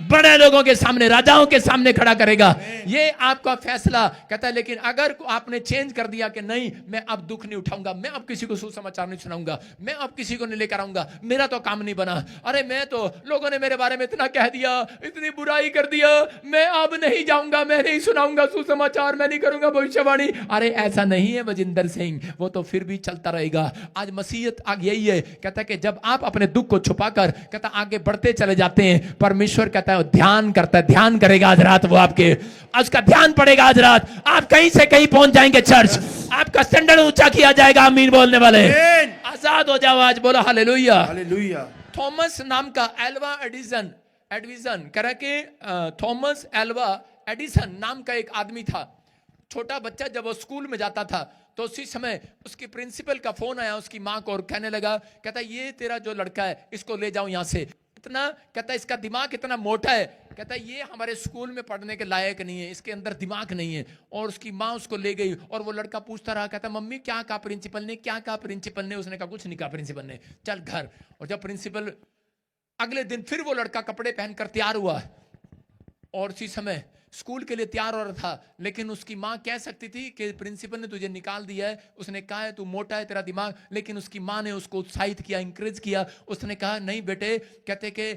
बड़े लोगों के सामने, राजाओं के सामने खड़ा करेगा। ये आपका फैसला। कहता है लेकिन अगर आपने चेंज कर दिया कि नहीं मैं अब दुख नहीं उठाऊंगा, मैं अब किसी को सुसमाचार नहीं सुनाऊंगा, मैं अब किसी को नहीं लेकर आऊंगा, मेरा तो काम नहीं बना, अरे मैं तो लोगों ने मेरे बारे में इतना कह दिया, इतनी बुराई कर दिया, मैं अब नहीं जाऊंगा, मैं नहीं सुनाऊंगा सुसमाचार, मैं नहीं करूंगा भविष्यवाणी। अरे ऐसा नहीं है वजिंदर सिंह, वो तो फिर भी चलता रहेगा। आज मसीहत आग यही है। कहता है कि जब आप अपने दुख को छुपाकर कहता आगे बढ़ते चले जाते हैं, परमेश्वर कहता है ध्यान करता है, ध्यान करेगा आज रात, वो आपके उसका ध्यान पड़ेगा आज रात, आप कहीं से कहीं पहुंच जाएंगे चर्च, आपका स्टैंडर्ड ऊंचा किया जाएगा। आमीन बोलने वाले आजाद हो जाओ आज, बोलो हालेलुया हालेलुया। थॉमस नाम का एल्वा एडिसन कह रहा कि थॉमस एल्वा एडिसन नाम का एक आदमी था। छोटा बच्चा जब वो स्कूल में जाता था तो उसी समय उसके प्रिंसिपल का फोन आया उसकी माँ को और कहने लगा, कहता ये तेरा जो लड़का है इसको ले जाओ यहाँ से। इतना, कहता है इसका दिमाग इतना मोटा है, कहता है ये हमारे स्कूल में पढ़ने के लायक नहीं है, इसके अंदर दिमाग नहीं है। और उसकी माँ उसको ले गई और वो लड़का पूछता रहा, कहता मम्मी क्या कहा प्रिंसिपल ने, क्या कहा प्रिंसिपल ने? उसने कहा कुछ नहीं कहा प्रिंसिपल ने, चल घर। और जब प्रिंसिपल अगले दिन फिर वो लड़का कपड़े पहनकर तैयार हुआ और उसी समय स्कूल के लिए तैयार हो रहा था, लेकिन उसकी माँ कह सकती थी कि प्रिंसिपल ने तुझे निकाल दिया है, उसने कहा है तू मोटा है तेरा दिमाग, लेकिन उसकी माँ ने उसको उत्साहित किया, इंकरेज किया। उसने कहा नहीं बेटे, कहते कि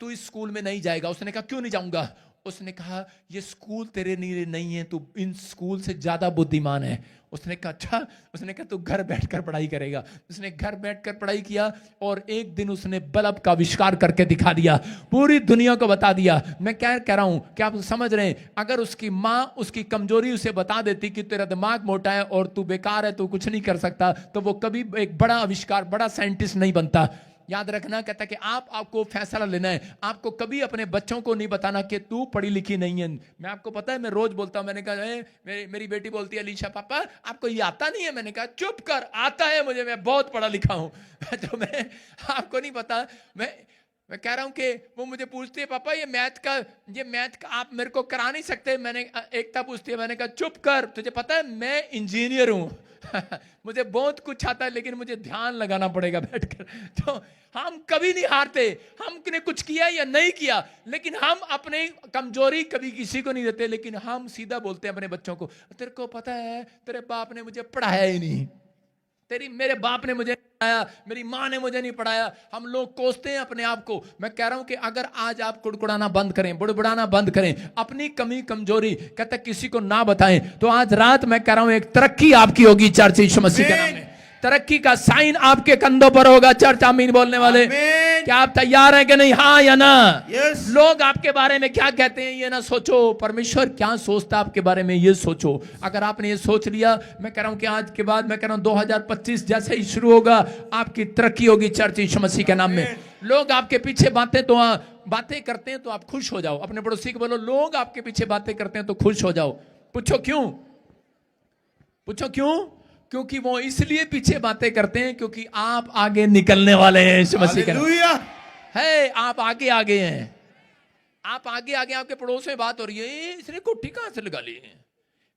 तू इस स्कूल में नहीं जाएगा। उसने कहा क्यों नहीं जाऊंगा? उसने कहा ये स्कूल तेरे लिए नहीं है, तू इन स्कूल से ज्यादा बुद्धिमान है। उसने कहा अच्छा? उसने कहा तू घर बैठकर पढ़ाई करेगा। उसने घर बैठकर पढ़ाई किया और एक दिन उसने बल्ब का आविष्कार करके दिखा दिया, पूरी दुनिया को बता दिया। मैं क्या कह रहा हूं, क्या आप समझ रहे हैं? अगर उसकी माँ उसकी कमजोरी उसे बता देती कि तेरा दिमाग मोटा है और तू बेकार है, तू कुछ नहीं कर सकता, तो वो कभी एक बड़ा आविष्कार, बड़ा साइंटिस्ट नहीं बनता। याद रखना, कहता कि आपको फैसला लेना है। आपको कभी अपने बच्चों को नहीं बताना कि तू पढ़ी लिखी नहीं है। मैं आपको पता है, मैं रोज बोलता हूं, मैंने कहा मेरी बेटी बोलती है अलीशा पापा आपको ये आता नहीं है? मैंने कहा चुप कर, आता है मुझे, मैं बहुत पढ़ा लिखा हूं। तो मैं आपको नहीं पता। मैं कह रहा हूं कि वो मुझे पूछती है पापा ये मैथ का आप मेरे को करा नहीं सकते? मैंने एकता पूछती है, मैंने कहा चुप कर, तुझे पता है मैं इंजीनियर हूं। मुझे बहुत कुछ आता है, लेकिन मुझे ध्यान लगाना पड़ेगा बैठकर। तो हम कभी नहीं हारते, हमने कुछ किया या नहीं किया, लेकिन हम अपनी कमजोरी कभी किसी को नहीं देते, लेकिन हम सीधा बोलते हैं अपने बच्चों को, तेरे को पता है तेरे बाप ने मुझे पढ़ाया ही नहीं, मेरे बाप ने मुझे नहीं पढ़ाया, मेरी माँ ने मुझे नहीं पढ़ाया। हम लोग कोसते हैं अपने आप को। मैं कह रहा हूं कि अगर आज आप कुड़कुड़ाना बंद करें, बुड़बुड़ाना बंद करें, अपनी कमी कमजोरी कहता किसी को ना बताएं, तो आज रात मैं कह रहा हूं एक तरक्की आपकी होगी चर्च यीशु मसीह के नाम में। तरक्की का साइन आपके कंधों पर होगा। चर्च आमीन बोलने वाले, क्या आप तैयार हैं कि नहीं? हाँ या ना? यस। लोग आपके बारे में क्या कहते हैं ये ना सोचो, परमेश्वर क्या सोचता आपके बारे में ये सोचो। अगर आपने ये सोच लिया, मैं कह रहा हूं कि आज के बाद मैं कह रहा हूं 2025 जैसे ही शुरू होगा आपकी तरक्की होगी चर्च यीशु मसीह के नाम में। लोग आपके पीछे बातें करते हैं तो आप खुश हो जाओ। अपने पड़ोसी को बोलो लोग आपके पीछे बातें करते हैं तो खुश हो जाओ। पूछो क्यों? पूछो क्यों? क्योंकि वो इसलिए पीछे बातें करते हैं क्योंकि आप आगे निकलने वाले हैं यीशु मसीह के नाम है। आप आगे आगे हैं, आप आगे आगे। आपके पड़ोस में बात हो रही है, इसने कोठी कहां से लगा ली है,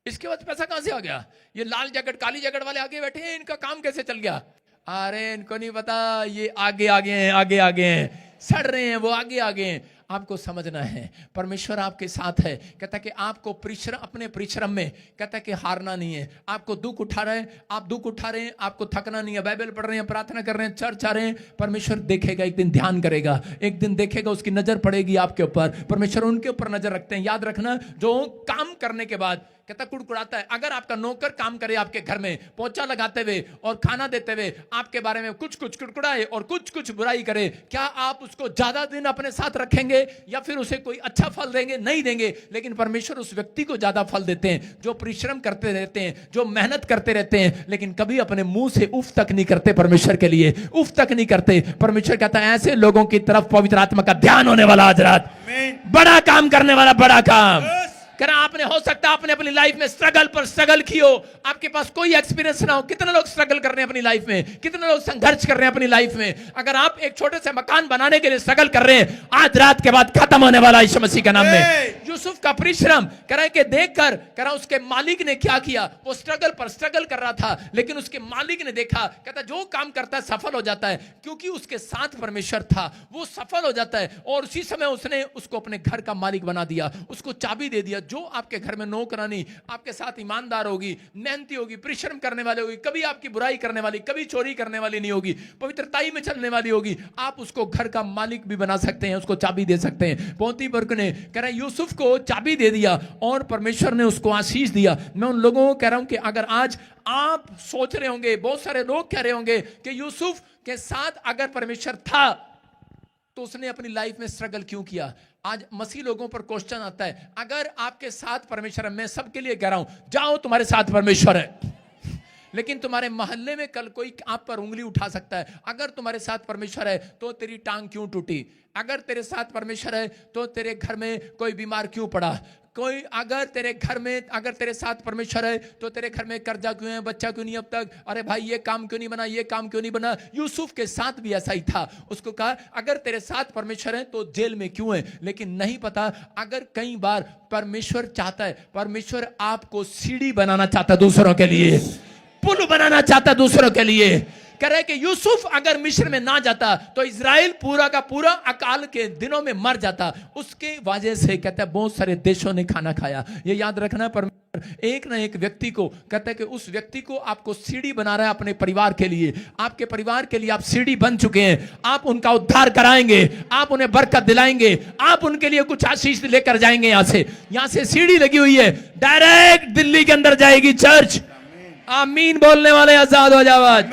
इसके बाद पैसा कहां से आ गया, ये लाल जैकेट काली जैकेट वाले आगे बैठे हैं, इनका काम कैसे चल गया? अरे इनको नहीं पता, ये आगे आगे हैं, आगे आगे हैं, सड़ रहे हैं, वो आगे आगे हैं। आपको समझना है परमेश्वर आपके साथ है। कहता कि आपको अपने परिश्रम में कहता कि हारना नहीं है। आपको दुख उठा रहे हैं, आप दुख उठा रहे हैं, आपको थकना नहीं है। बाइबल पढ़ रहे हैं, प्रार्थना कर रहे हैं, चर्च आ रहे हैं, परमेश्वर देखेगा, एक दिन ध्यान करेगा, एक दिन देखेगा, उसकी नजर पड़ेगी आपके ऊपर। परमेश्वर उनके ऊपर नजर रखते हैं। याद रखना, जो काम करने के बाद कहता कुड़कुड़ाता है, अगर आपका नौकर काम करे आपके घर में पोछा लगाते हुए और खाना देते हुए आपके बारे में कुछ कुछ कुड़कुड़ाए और कुछ कुछ बुराई करे, क्या आप उसको ज्यादा दिन अपने साथ रखेंगे या फिर उसे कोई अच्छा फल देंगे? नहीं देंगे। लेकिन परमेश्वर उस व्यक्ति को ज्यादा फल देते हैं जो परिश्रम करते रहते हैं, जो मेहनत करते रहते हैं, लेकिन कभी अपने मुंह से उफ तक नहीं करते। परमेश्वर के लिए उफ तक नहीं करते। परमेश्वर कहता है ऐसे लोगों की तरफ पवित्र आत्मा का ध्यान होने वाला आज रात, बड़ा काम करने वाला, बड़ा काम। कहना आपने हो सकता है आपने अपनी लाइफ में स्ट्रगल पर स्ट्रगल की हो, आपके पास कोई एक्सपीरियंस ना हो। कितने लोग स्ट्रगल कर रहे हैं अपनी लाइफ में, कितने लोग संघर्ष कर रहे हैं अपनी लाइफ में। अगर आप एक छोटे से मकान बनाने के लिए स्ट्रगल कर रहे हैं, आज रात के बाद खत्म होने वाला यीशु मसीह के नाम में। यूसुफ का परिश्रम कह के देखकर कह उसके मालिक ने क्या किया, वो स्ट्रगल पर स्ट्रगल कर रहा था, लेकिन उसके मालिक ने देखा, कहता जो काम करता है सफल हो जाता है, क्योंकि उसके साथ परमेश्वर था, वो सफल हो जाता है। और उसी समय उसने उसको अपने घर का मालिक बना दिया, उसको चाबी दे दिया। जो आपके घर में नौकरानी आपके साथ ईमानदार होगी, मेहनती होगी, परिश्रम करने वाली होगी, कभी आपकी बुराई करने वाली, कभी चोरी करने वाली नहीं होगी, पवित्रताई में चलने वाली होगी, आप उसको घर का मालिक भी बना सकते हैं, उसको चाबी दे सकते हैं। पोतीफर ने कह रहा यूसुफ को चाबी दे दिया और परमेश्वर ने उसको आशीष दिया। मैं उन लोगों को कह रहा हूं कि अगर आज आप सोच रहे होंगे, बहुत सारे लोग कह रहे होंगे कि यूसुफ के साथ अगर परमेश्वर था तो उसने अपनी लाइफ में स्ट्रगल क्यों किया। आज मसीह लोगों पर क्वेश्चन आता है, अगर आपके साथ परमेश्वर है, मैं सबके लिए कह रहा हूं जाओ, तुम्हारे साथ परमेश्वर है। लेकिन तुम्हारे मोहल्ले में कल कोई आप पर उंगली उठा सकता है। अगर तुम्हारे साथ परमेश्वर है तो तेरी टांग क्यों टूटी? अगर तेरे साथ परमेश्वर है तो तेरे घर में कोई बीमार क्यों पड़ा? कोई अगर तेरे घर में, अगर तेरे साथ परमेश्वर है तो तेरे घर में कर्जा क्यों है, बच्चा क्यों नहीं अब तक, अरे भाई ये काम क्यों नहीं बना, ये काम क्यों नहीं बना। यूसुफ के साथ भी ऐसा ही था। उसको कहा अगर तेरे साथ परमेश्वर है तो जेल में क्यों है? लेकिन नहीं पता, अगर कई बार परमेश्वर चाहता है, परमेश्वर आपको सीढ़ी बनाना चाहता है दूसरों के लिए, पुल बनाना चाहता है दूसरों के लिए। कह रहे कि यूसुफ अगर मिस्र में ना जाता तो इजराइल पूरा का पूरा अकाल के दिनों में मर जाता। उसके वजह से कहता है बहुत सारे देशों ने खाना खाया। ये याद रखना, परमेश्वर एक ना एक व्यक्ति को कहता है कि उस व्यक्ति को आपको सीढ़ी बना रहा है अपने परिवार के लिए। आपके परिवार के लिए आप सीढ़ी बन चुके हैं। आप उनका उद्धार कराएंगे, आप उन्हें बरकत दिलाएंगे, आप उनके लिए कुछ आशीष लेकर जाएंगे। यहां से सीढ़ी लगी हुई है, डायरेक्ट दिल्ली के अंदर जाएगी चर्च। आमीन बोलने वाले आजाद हो जाओ। आज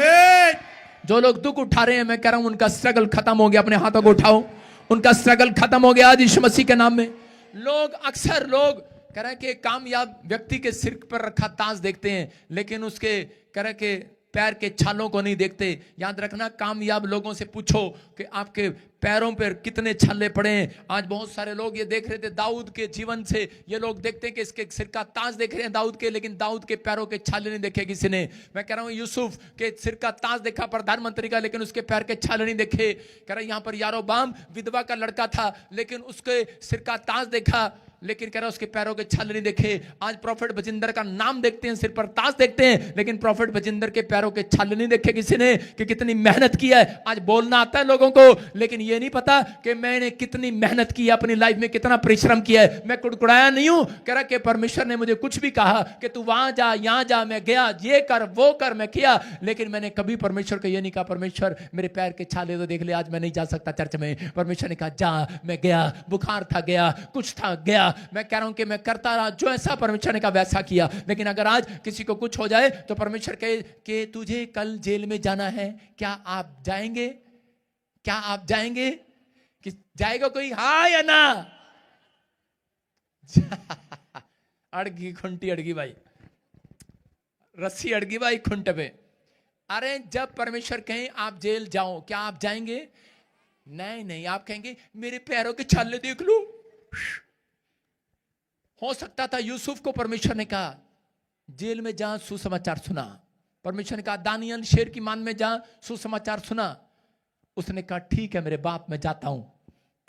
जो लोग दुख उठा रहे हैं, मैं कह रहा हूं उनका स्ट्रगल खत्म हो गया। अपने हाथों को उठाओ, उनका स्ट्रगल खत्म हो गया आज यीशु मसीह के नाम में। अक्सर लोग कह रहे हैं कि कामयाब व्यक्ति के सिर पर रखा ताज देखते हैं, लेकिन उसके कह रहे कि पैर के छालों को नहीं देखते। याद रखना, कामयाब लोगों से पूछो कि आपके पैरों पर कितने छाले पड़े हैं। आज बहुत सारे लोग ये देख रहे थे दाऊद के जीवन से, ये लोग देखते हैं कि इसके सिर का ताज देख रहे हैं दाऊद के, लेकिन दाऊद के पैरों के छाले नहीं देखे किसी ने। मैं कह रहा हूं यूसुफ के सिर का ताज देखा प्रधानमंत्री का, लेकिन उसके पैर के छाले नहीं देखे। कह रहा यहां पर यारोबाम विधवा का लड़का था, लेकिन उसके सिर का ताज देखा, लेकिन कह रहा उसके पैरों के छाले नहीं देखे। आज प्रॉफिट बजिंदर का नाम देखते हैं, सिर पर ताज देखते हैं, लेकिन प्रॉफिट बजिंदर के पैरों के छाले नहीं देखे किसी ने कि कितनी मेहनत की है। आज बोलना आता है लोगों को, लेकिन ये नहीं पता कि मैंने कितनी मेहनत की है, अपनी लाइफ में कितना परिश्रम किया है। मैं कुड़कुड़ाया नहीं हूं। कह रहा कि परमेश्वर ने मुझे कुछ भी कहा कि तू वहां जा, यहां जा, मैं गया, ये कर, वो कर, मैं किया, लेकिन मैंने कभी परमेश्वर को ये नहीं कहा परमेश्वर मेरे पैर के छाले तो देख ले, आज मैं नहीं जा सकता चर्च में। परमेश्वर ने कहा जा, मैं गया, बुखार था गया, कुछ था गया। मैं कह रहा हूं कि मैं करता रहा, जो ऐसा परमेश्वर ने कहा वैसा किया। लेकिन अगर आज किसी को कुछ हो जाए तो परमेश्वर कहे कि तुझे कल जेल में जाना है, क्या आप जाएंगे? क्या आप जाएंगे? कि जाएगा कोई, हाँ या ना? अड़गी खुंटी अड़गी भाई, रस्सी अड़गी भाई खुंट पे। अरे जब परमेश्वर कहे आप जेल जाओ, क्या आप जाएंगे? नहीं नहीं, आप कहेंगे मेरे पैरों के छाले देख लो। हो सकता था यूसुफ को परमेश्वर ने कहा जेल में जा, सुसमाचार सुना। परमेश्वर ने कहा दानियल शेर की मान में जा, सुसमाचार सुना। उसने कहा ठीक है मेरे बाप, मैं जाता हूं।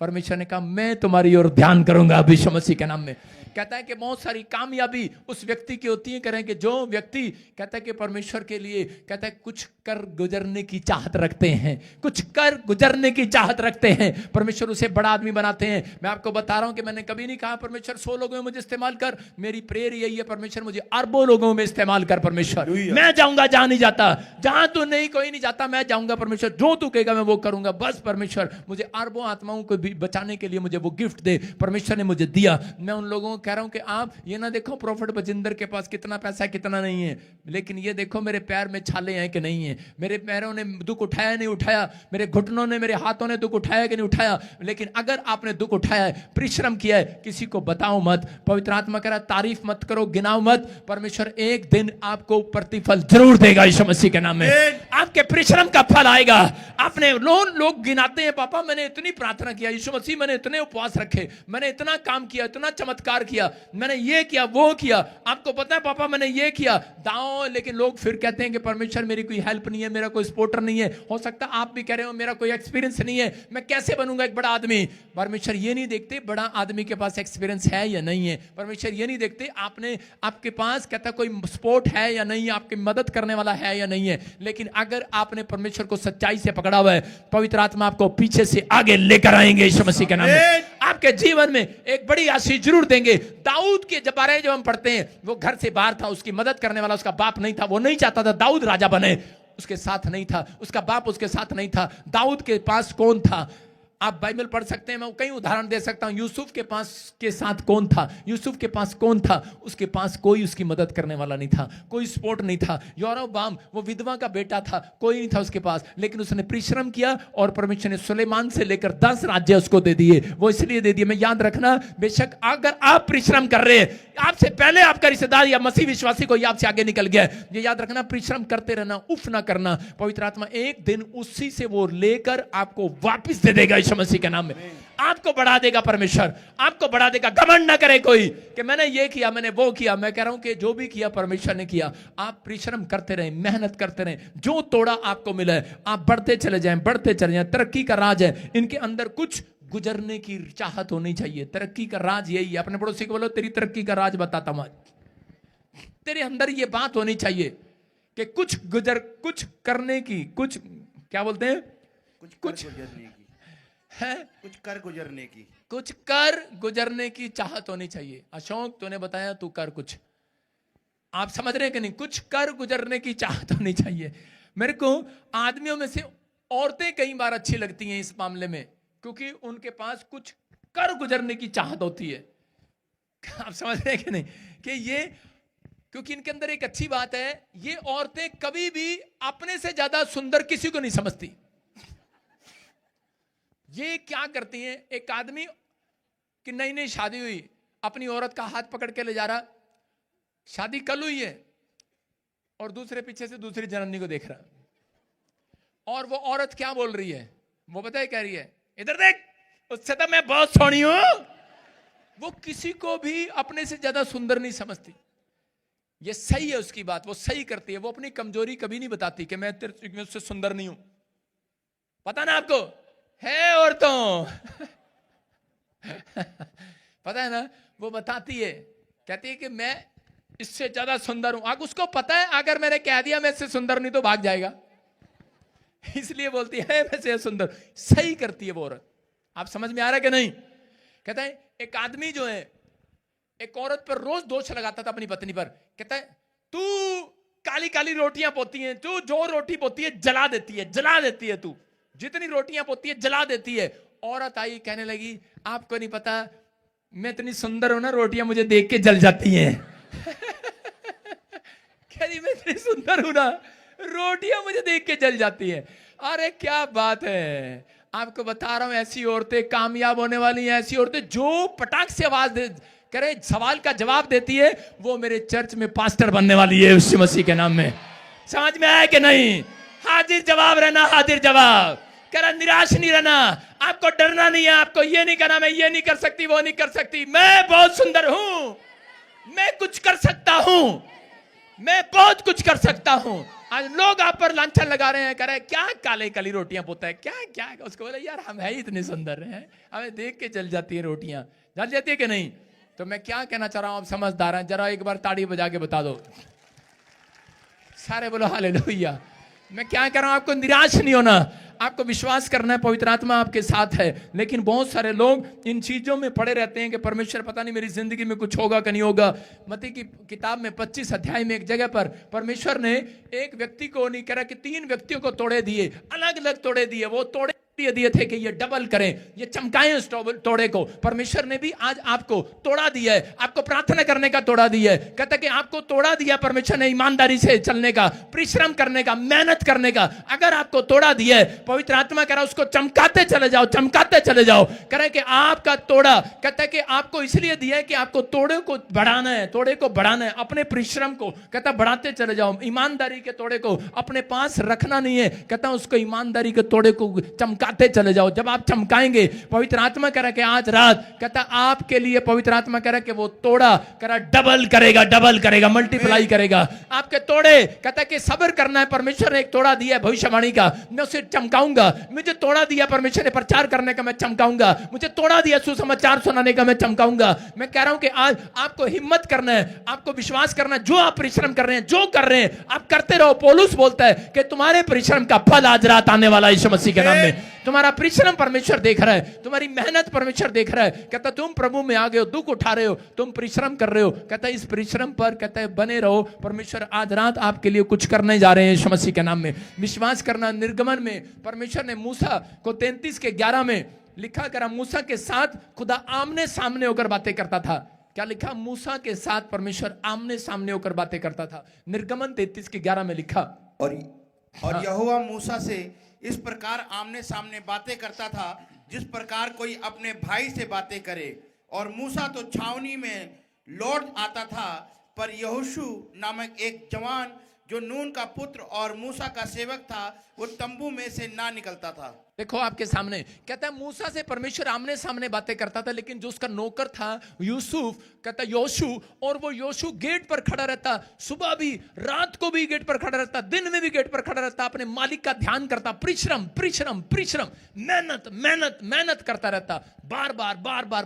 परमेश्वर ने कहा मैं तुम्हारी ओर ध्यान करूंगा यीशु मसीह के नाम में। कहता है कि बहुत सारी कामयाबी उस व्यक्ति की होती है, करें कि जो व्यक्ति कहता है कि परमेश्वर के लिए कहता है कुछ कर गुजरने की चाहत रखते हैं, कुछ कर गुजरने की चाहत रखते हैं, परमेश्वर उसे बड़ा आदमी बनाते हैं। मैं आपको बता रहा हूं कि मैंने कभी नहीं कहा परमेश्वर 100 लोगों में मुझे इस्तेमाल कर। मेरी प्रेयर यही है, परमेश्वर मुझे अरबों लोगों में इस्तेमाल कर। परमेश्वर मैं जाऊंगा जहां नहीं जाता, जहां तू नहीं कोई नहीं जाता, मैं जाऊंगा परमेश्वर, जो तू कहेगा मैं वो करूंगा। बस परमेश्वर मुझे अरबों आत्माओं को भी बचाने के लिए मुझे वो गिफ्ट दे। परमेश्वर ने मुझे दिया। मैं उन लोगों को कह रहा हूं कि आप ये ना देखो प्रॉफिट बजिंदर के पास कितना पैसा है कितना नहीं है, लेकिन ये देखो मेरे पैर में छाले हैं कि नहीं है, मेरे पैरों ने दुख उठाया नहीं उठाया, मेरे घुटनों ने मेरे हाथों ने दुख उठाया कि नहीं उठाया। लेकिन अगर आपने दुख उठाया है, परिश्रम किया है, किसी को बताओ मत। पवित्र आत्मा कह रहा तारीफ मत करो, गिनाओ मत। परमेश्वर एक दिन आपको प्रतिफल जरूर देगा यीशु मसीह के नाम में। आपके परिश्रम का फल आएगा। आपने लोग गिनाते हैं पापा मैंने इतनी प्रार्थना किया, यीशु मसीह मैंने इतने उपवास रखे, मैंने इतना काम किया, इतना चमत्कार किया, मैंने ये किया वो किया, आपको पता है पापा मैंने ये किया दाओ। लेकिन लोग फिर कहते हैं कि परमेश्वर मेरी कोई हेल्प नहीं है, मेरा कोई सपोर्टर नहीं है। हो सकता है आप भी कह रहे हो मेरा कोई एक्सपीरियंस नहीं है, मैं कैसे बनूंगा एक बड़ा आदमी। परमेश्वर ये नहीं देखते बड़ा आदमी के पास एक्सपीरियंस है या नहीं है। परमेश्वर ये नहीं देखते आपके पास कहता कोई सपोर्ट है या नहीं है, आपकी मदद करने वाला है या नहीं है। लेकिन अगर आपने परमेश्वर को सच्चाई से पकड़ा हुआ है, पवित्र आत्मा आपको पीछे से आगे लेकर आएंगे यीशु मसीह के नाम में। आपके जीवन में एक बड़ी आशीष जरूर देंगे। दाऊद के बारे जब हम पढ़ते हैं, वो घर से बाहर था, उसकी मदद करने वाला उसका बाप नहीं था, वो नहीं चाहता था दाऊद राजा बने, उसके साथ नहीं था, उसका बाप उसके साथ नहीं था। दाऊद के पास कौन था? आप बाइबल पढ़ सकते हैं, मैं कई उदाहरण दे सकता हूं। यूसुफ के पास के साथ कौन था? यूसुफ के पास कौन था? उसके पास कोई उसकी मदद करने वाला नहीं था, कोई सपोर्ट नहीं था। यरोबाम वो विधवा का बेटा था, कोई नहीं था उसके पास, लेकिन उसने परिश्रम किया और परमेश्वर ने सुलेमान से लेकर 10 राज्य उसको दे दिए। वो इसलिए दे दिए, मैं याद रखना, बेशक अगर आप परिश्रम कर रहे हैं, आपसे पहले आपका रिश्तेदार या मसीह विश्वासी कोई आपसे आगे निकल गया, ये याद रखना, परिश्रम करते रहना, उफ ना करना। पवित्र आत्मा एक दिन उसी से वो लेकर आपको वापस दे देगा यीशु मसीह के नाम में। आपको बढ़ा देगा परमेश्वर, आपको बढ़ा देगा। घमंड ना करे कोई कि मैंने ये किया, मैंने वो किया। मैं कह रहा हूं कि जो भी किया परमेश्वर ने किया। आप परिश्रम करते रहें, मेहनत करते रहें, जो तोड़ा आपको मिला है आप बढ़ते चले जाएं, बढ़ते चले जाएं। तरक्की का राज है, इनके अंदर कुछ गुजरने की चाहत होनी चाहिए। तरक्की का राज यही है। अपने पड़ोसी को बोलो, तेरी तरक्की का राज बताता हूं। तेरे अंदर ये बात होनी चाहिए कि कुछ करने की, कुछ क्या बोलते हैं, कुछ गुजरने की है, कुछ कर गुजरने की, कुछ कर गुजरने की चाहत होनी चाहिए। अशोक तूने बताया तू कर कुछ, आप समझ रहे हैं कि नहीं? कुछ कर गुजरने की चाहत होनी चाहिए। मेरे को आदमियों में से औरतें कई बार अच्छी लगती हैं इस मामले में, क्योंकि उनके पास कुछ कर गुजरने की चाहत होती है। आप समझ रहे हैं कि नहीं? कि ये क्योंकि इनके अंदर एक अच्छी बात है, ये औरतें कभी भी अपने से ज्यादा सुंदर किसी को नहीं समझती। ये क्या करती हैं, एक आदमी की नई नई शादी हुई, अपनी औरत का हाथ पकड़ के ले जा रहा, शादी कल हुई है और दूसरे पीछे से दूसरी जनानी को देख रहा, और वो औरत क्या बोल रही है, वो पता है क्या रही है, इधर देख, उससे तो मैं बहुत सोहनी हूं। वो किसी को भी अपने से ज्यादा सुंदर नहीं समझती। ये सही है उसकी बात, वो सही करती है। वो अपनी कमजोरी कभी नहीं बताती कि मैं उससे सुंदर नहीं हूं। पता ना आपको है औरतों पता है ना, वो बताती है, कहती है कि मैं इससे ज्यादा सुंदर हूं। आग उसको पता है अगर मैंने कह दिया मैं इससे सुंदर नहीं तो भाग जाएगा, इसलिए बोलती है मैं से सुंदर। सही करती है वो औरत। आप समझ में आ रहा है कि नहीं? कहता है एक आदमी जो है एक औरत पर रोज दोष लगाता था अपनी पत्नी पर। कहता है तू काली काली रोटियां पोती हैं, तू जो रोटी पोती है जला देती है, जला देती है, तू जितनी रोटियां पोती है जला देती है। औरत आई कहने लगी आपको नहीं पता मैं इतनी सुंदर हूं ना, रोटियां मुझे देख के जल जाती हैं। कह रही मैं इतनी सुंदर हूं ना, रोटियां मुझे देख के जल जाती हैं। अरे क्या बात है, आपको बता रहा हूं ऐसी औरतें कामयाब होने वाली हैं। ऐसी औरतें जो पटाख से आवाज दे करे, सवाल का जवाब देती है, वो मेरे चर्च में पास्टर बनने वाली है यीशु मसीह के नाम में। समझ में आया कि नहीं? हाजिर जवाब रहना, हाजिर जवाब। कह निराश नहीं रहना, आपको डरना नहीं है, आपको ये नहीं कहना मैं ये नहीं कर सकती, वो नहीं कर सकती। मैं बहुत सुंदर हूं, मैं कुछ कर सकता हूं, मैं बहुत कुछ कर सकता हूं। आज लोग आप पर लांछन लगा रहे हैं, कह रहे हैं क्या काले काली रोटियां पोता है, क्या क्या। उसको बोले यार हम है ही इतने सुंदर हैं, हमें देख के जल जाती है रोटियां, जल जाती है कि नहीं? तो मैं क्या कहना चाह रहा हूं, आप समझदार हैं, जरा एक बार ताड़ी बजा के बता दो, सारे बोलो हालेलुया। मैं क्या कह रहा हूं, आपको निराश नहीं होना, आपको विश्वास करना है, पवित्र आत्मा आपके साथ है। लेकिन बहुत सारे लोग इन चीजों में पड़े रहते हैं कि परमेश्वर पता नहीं मेरी जिंदगी में कुछ होगा कि नहीं होगा। मत्ती की किताब में 25 अध्याय में एक जगह पर परमेश्वर ने एक व्यक्ति को नहीं करा कि 3 व्यक्तियों को तोड़े दिए, अलग अलग तोड़े दिए। वो तोड़े दिए थे कि ये डबल करें, ये चमकाएं उस तोड़े को। परमेश्वर ने भी आज आपको तोड़ा दिया है, आपको प्रार्थना करने का तोड़ा दिया है। कहता है कि आपको तोड़ा दिया परमेश्वर ने ईमानदारी से चलने का, परिश्रम करने का, मेहनत करने का। अगर आपको तोड़ा दिया है, पवित्र आत्मा कह रहा है उसको चमकाते चले जाओ, चमकाते चले जाओ। कह रहा है कि आपका तोड़ा, कहता है कि आपको इसलिए दिया है कि आपको तोड़े को बढ़ाना है, तोड़े को बढ़ाना है, अपने परिश्रम को कहता बढ़ाते चले जाओ। ईमानदारी के तोड़े को अपने पास रखना नहीं है, कहता उसको ईमानदारी के तोड़े को चमका चले जाओ। जब आप चमकाएंगे, पवित्र आत्मा कह रहा कि आज रात कहता आपके लिए, पवित्र आत्मा कह रहा कि वो तोड़ा कह रहा डबल करेगा, डबल करेगा, मल्टीप्लाई करेगा। आपके तोड़े कहता कि सब्र करना है, परमेश्वर ने एक तोड़ा दिया है भविष्यवाणी का, मैं उसे चमकाऊंगा। मुझे तोड़ा दिया परमेश्वर ने प्रचार करने का, मैं चमकाऊंगा। मुझे तोड़ा दिया सुसमाचार सुनाने का, मैं चमकाऊंगा। मैं कह रहा हूं कि आज आपको हिम्मत करना है, आपको विश्वास करना है। जो आप परिश्रम कर रहे हैं, जो कर रहे हैं, आप करते रहो। पौलुस बोलता है कि तुम्हारे परिश्रम का फल आज रात आने वाला है यीशु मसीह के नाम में। तुम्हारा परिश्रम परमेश्वर देख रहा है, तुम्हारी मेहनत परमेश्वर देख रहा है। कहता तुम प्रभु में आ गए हो, दुख उठा रहे हो, तुम परिश्रम कर रहे हो। कहता इस परिश्रम पर कहता है बने रहो। परमेश्वर आज रात आपके लिए कुछ करने जा रहे हैं यीशु मसीह के नाम में। विश्वास करना। निर्गमन में परमेश्वर ने मूसा को 33 के 11 में लिखा करा मूसा के साथ खुदा आमने सामने होकर बातें करता था। क्या लिखा? मूसा के साथ परमेश्वर आमने सामने होकर बातें करता था। निर्गमन 33:11 में लिखा। और यहोवा मूसा से इस प्रकार आमने सामने बातें करता था जिस प्रकार कोई अपने भाई से बातें करे। और मूसा तो छावनी में लौट आता था, पर यहोशू नामक एक जवान जो नून का पुत्र और मूसा का सेवक था, वो तंबू में से ना निकलता था। देखो आपके सामने कहता है मूसा से परमेश्वर आमने सामने बातें करता था, लेकिन जो उसका नौकर था यूसुफ, कहता है योशू, और वो योशू गेट पर खड़ा रहता, सुबह भी रात को भी गेट पर खड़ा रहता, दिन में भी गेट पर खड़ा रहता, अपने मालिक का ध्यान करता, परिश्रम परिश्रम परिश्रम, मेहनत मेहनत मेहनत करता रहता, बार बार